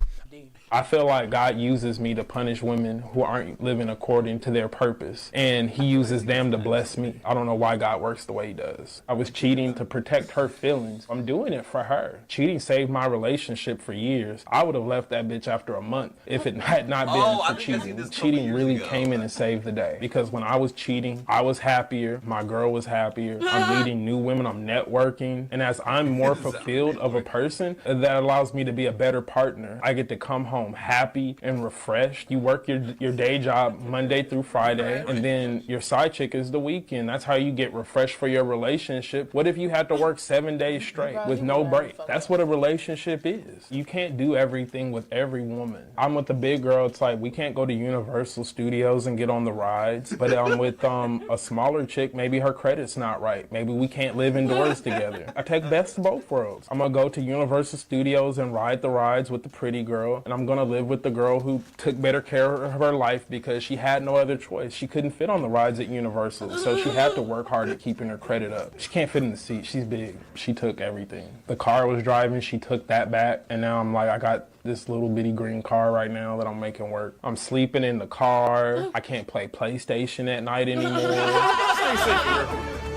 I feel like God uses me to punish women who aren't living according to their purpose, and he uses them to bless me. I don't know why God works the way he does. I was cheating to protect her feelings. I'm doing it for her. Cheating saved my relationship for years. I would have left that bitch after a month if it had not been for cheating. Cheating really came in and saved the day, because when I was cheating, I was happier, my girl was happier, I'm meeting new women, I'm networking, and as I'm more fulfilled of a person, that allows me to be a better partner. I get to come home happy and refreshed. You work your day job Monday through Friday, and then your side chick is the weekend. That's how you get refreshed for your relationship. What if you had to work 7 days straight with no break? That's what a relationship is. You can't do everything with every woman. I'm with the big girl. It's like we can't go to Universal Studios and get on the rides, but I'm with a smaller chick. Maybe her credit's not right. Maybe we can't live indoors together. I take best of both worlds. I'm gonna go to Universal Studios and ride the rides with the pretty girl, and I'm gonna live with the girl who took better care of her life because she had no other choice. She couldn't fit on the rides at Universal, so she had to work hard at keeping her credit up. She can't fit in the seat. She's big. She took everything. The car I was driving, she took that back, and now I'm like, I got this little bitty green car right now that I'm making work. I'm sleeping in the car. I can't play PlayStation at night anymore. Stay safe here.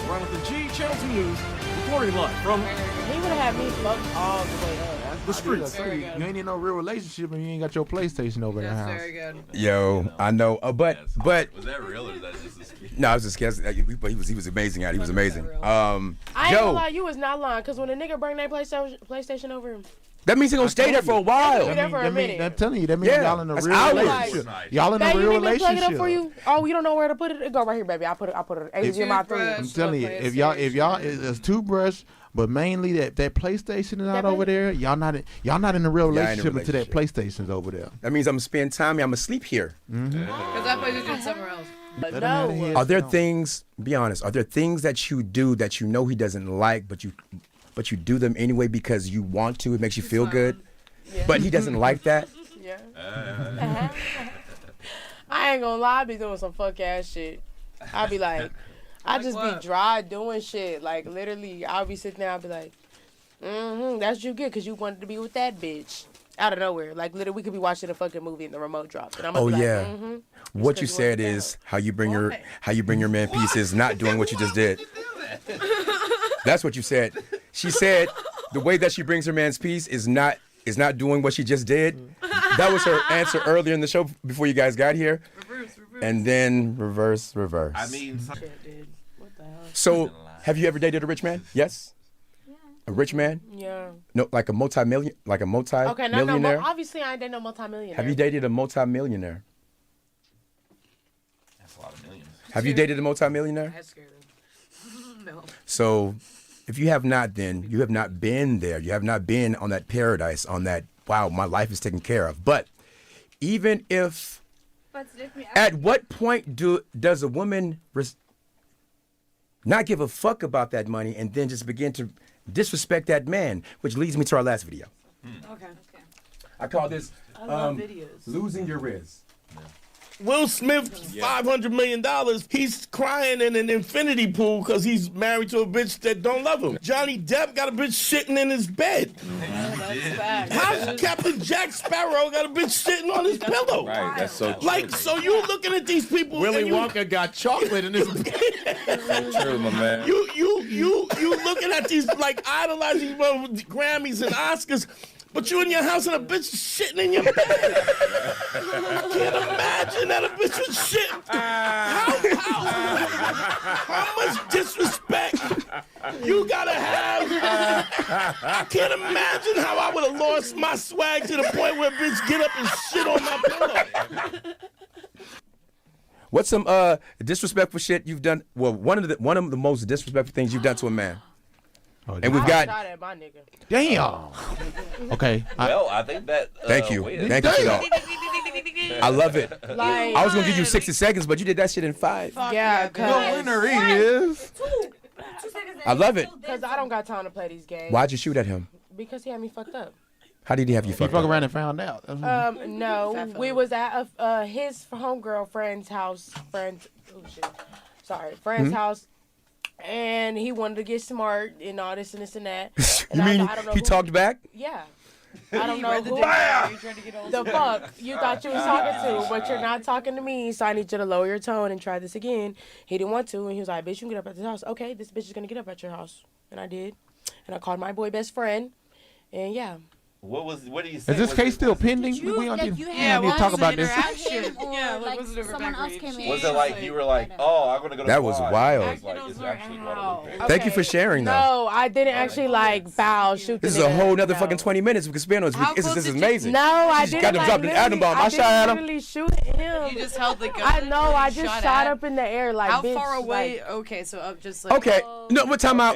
Run with the G Channel 2 News, reporting live from He would have had me fucked all the way up. the streets. You ain't in no real relationship and you ain't got your PlayStation over in the house. Very good. Yo, I know, but Was that real or is that just a skit? no, I was just guessing. But he was amazing at it. He was amazing. I ain't gonna Joe, lie, you was not lying, cause when a nigga bring that PlayStation over him, that means he gonna stay there for a while. there for a minute. I'm telling you, that means Yeah, y'all in a that's real hours. relationship. Y'all in a Babe, you real need me to plug it up relationship. for you? Oh, you don't know where to put it? It go right here, baby. I put it HDMI I'm 3. telling you, if y'all, it's toothbrush, but mainly that PlayStation is out over there. Y'all not in a real Yeah, I ain't in a relationship until that PlayStation's over there. That means I'm gonna spend time. I'm gonna sleep here. Because that place is doing somewhere else. No. Are there things? Be honest. Are there things that you do that you know he doesn't like, but you do them anyway because you want to? It makes you feel good. Yeah. But he doesn't like that. Yeah. I ain't gonna lie, I be doing some fuck ass shit. I be like, I just be dry doing shit. Like literally, I'll be sitting there, I'll be like, that's you good, cause you wanted to be with that bitch. Out of nowhere. Like literally we could be watching a fucking movie and the remote dropped. And I'm Oh be like, yeah. What you said is how you bring your man peace is not doing what you just did. That's what you said. She said the way that she brings her man's peace is not doing what she just did. That was her answer earlier in the show before you guys got here. Reverse. And then reverse. I mean, Shit, dude. What the hell? So have you ever dated a rich man? Yes? A rich man? Yeah. No, like a multi-millionaire? Okay, no. Obviously, I ain't dating no multi-millionaire. Have you dated a multi-millionaire? that's a lot of millions. Have you dated a multi-millionaire? That's scared of. No. So if you have not, then you have not been there. You have not been on that paradise, on that, wow, my life is taken care of. But even if, at what point does a woman not give a fuck about that money and then just begin to disrespect that man, which leads me to our last video. Okay. I call this I love videos. losing your Riz. Will Smith, $500 million, he's crying in an infinity pool because he's married to a bitch that don't love him. Johnny Depp got a bitch shitting in his bed. How's Captain Jack Sparrow got a bitch sitting on his pillow? Right, that's so true. Like, so you looking at these people. Willy Wonka got chocolate in his bed. True, my man. You looking at these, like, idolizing Grammys and Oscars. But you in your house and a bitch is shitting in your bed. I can't imagine that a bitch was shitting. How much disrespect you gotta have? I can't imagine how I would have lost my swag to the point where a bitch get up and shit on my pillow. What's some disrespectful shit you've done? Well, one of the most disrespectful things you've done to a man. And we've got. Shot at my nigga. Damn. Okay. Well, I think that. Thank you. Thank you for that. I love it. Like, I was gonna give you 60 seconds, but you did that shit in 5. Yeah, The winner is. I love it. Because I don't got time to play these games. Why'd you shoot at him? Because he had me fucked up. How did he have you fucked fuck up? around and found out. No, we was at his homegirl friend's house. Friend's house. And he wanted to get smart and all this and this and that. And You mean I don't know he who- talked back? Yeah. I don't know who the fuck you thought you was talking to, but you're not talking to me, so I need you to lower your tone and try this again. He didn't want to, and he was like, bitch, you can get up at this house. Okay, this bitch is going to get up at your house. And I did. And I called my boy best friend, and yeah. What do you say? Is this case still pending? We don't need to talk about this. Someone else came in. Was it like you were like, oh, I'm gonna go to That the was bar. wild. It's like, it's actually Guadalupe. Thank you for sharing, though. No, I didn't actually shoot. This is the a nigga. whole nother fucking 20 minutes. We can spend on this. This is amazing. No, I She didn't. got to drop the atom bomb. I shot at him. Literally shoot at him. You just held the gun. I know. I just shot shot at? up in the air like. How bitch, far away? like- Okay, so up just like. Okay. No, what time out?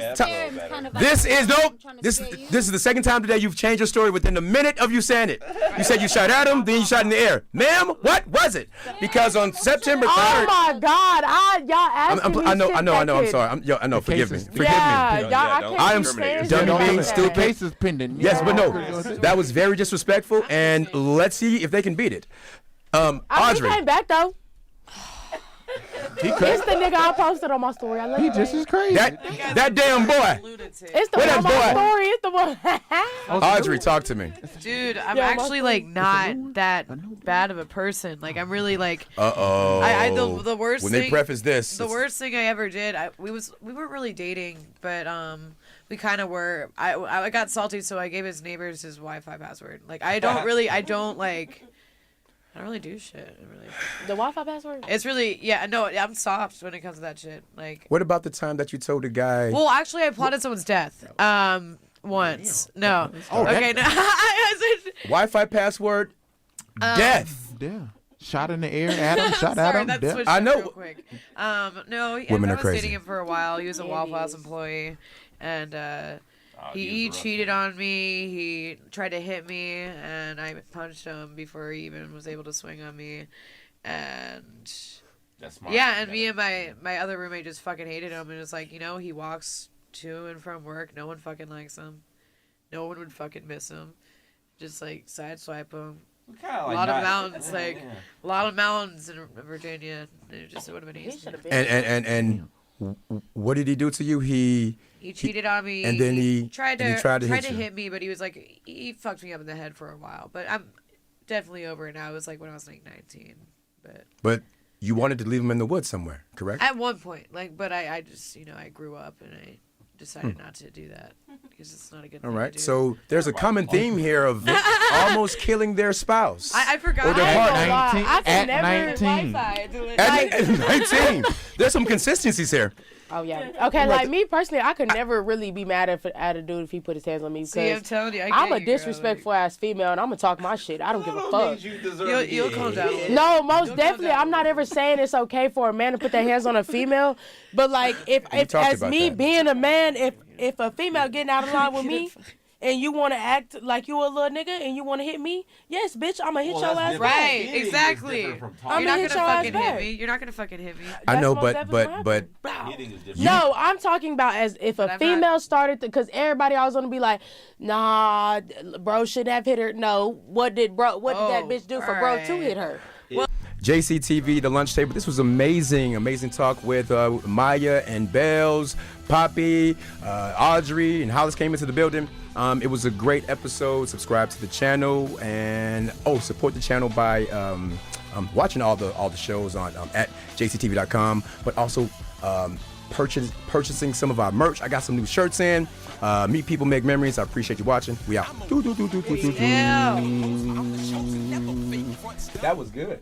This is nope. trying to This scare you. this is the second time today you've changed your story within a minute of you saying it. You said you shot at him, then you shot in the air. Ma'am, what was it? Because on September 3rd. Oh my God! Y'all asking me I know. shit I'm that sorry. I know. Forgive me. Forgive Yeah, me. y'all, I can't I am stand dummy being that. stupid. Case is pending. Yes, but no. That was very disrespectful, and let's see if they can beat it. Audrey. He came back though. He It's the nigga I posted on my story. I love He you, just babe. is crazy. That damn boy. It's the Where one on that my boy? story. It's the one. Audrey, talk to me. Dude, I'm Yeah, actually like not that bad of a person. Like I'm really like. Uh-oh. The worst When thing. they preface this. The worst thing I ever did. We weren't really dating, but we kind of were. I got salty, so I gave his neighbors his Wi-Fi password. Like I don't really do shit. The Wi-Fi password? It's really no. I'm soft when it comes to that shit. Like. What about the time that you told a guy? Well, actually, I plotted someone's death. Once. No. Oh, okay. No. I said. Wi-Fi password. Death. Yeah. Shot in the air. Adam shot Sorry, Adam. that Death. switched I up know. real quick. No. Women I are was crazy. dating him for a while. He was a Waffle House employee, and he cheated on me. He tried to hit me, and I punched him before he even was able to swing on me. And That's smart. yeah, and me and my other roommate just fucking hated him, and it's like, he walks to and from work. No one fucking likes him. No one would fucking miss him. Just like sideswipe him. A lot of mountains, a lot of mountains in Virginia. It would have been easy. And what did he do to you? He cheated on me, and then he tried to hit you. hit me, but he was like, he fucked me up in the head for a while. But I'm definitely over it now. It was like when I was like 19. But you wanted to leave him in the woods somewhere, correct? At one point, but I just I grew up and I decided not to do that because it's not a good thing All right. to do. So there's a common theme here of almost killing their spouse. I forgot. Or their partner. I can At never 19. At 19. There's some consistencies here. Oh yeah. Okay, like me personally, I could never really be mad at a dude if he put his hands on me. See, I'm Because telling you, I'm a disrespectful ass female, and I'm gonna talk my shit. I don't give a fuck. You'll calm down. No, most definitely. I'm not ever saying it's okay for a man to put their hands on a female, but like if talked as about me that. being a man, if a female getting out of line with me, and you want to act like you a little nigga and you want to hit me, yes, bitch, I'm gonna hit your ass back. Right, exactly. You're not gonna fucking hit me. You're not gonna fucking hit me. I know, That's but no, I'm talking about as if a female started because everybody always want to be like, nah, bro should have hit her. No, what did that bitch do for bro to hit her? Well, JCTV, the lunch table. This was amazing talk with Maya and Bells, Poppy, Audrey, and Hollis came into the building. It was a great episode. Subscribe to the channel and support the channel by watching all the shows on at jctv.com, but also purchasing some of our merch. I got some new shirts in. Meet people, make memories. I appreciate you watching. We out. That was good.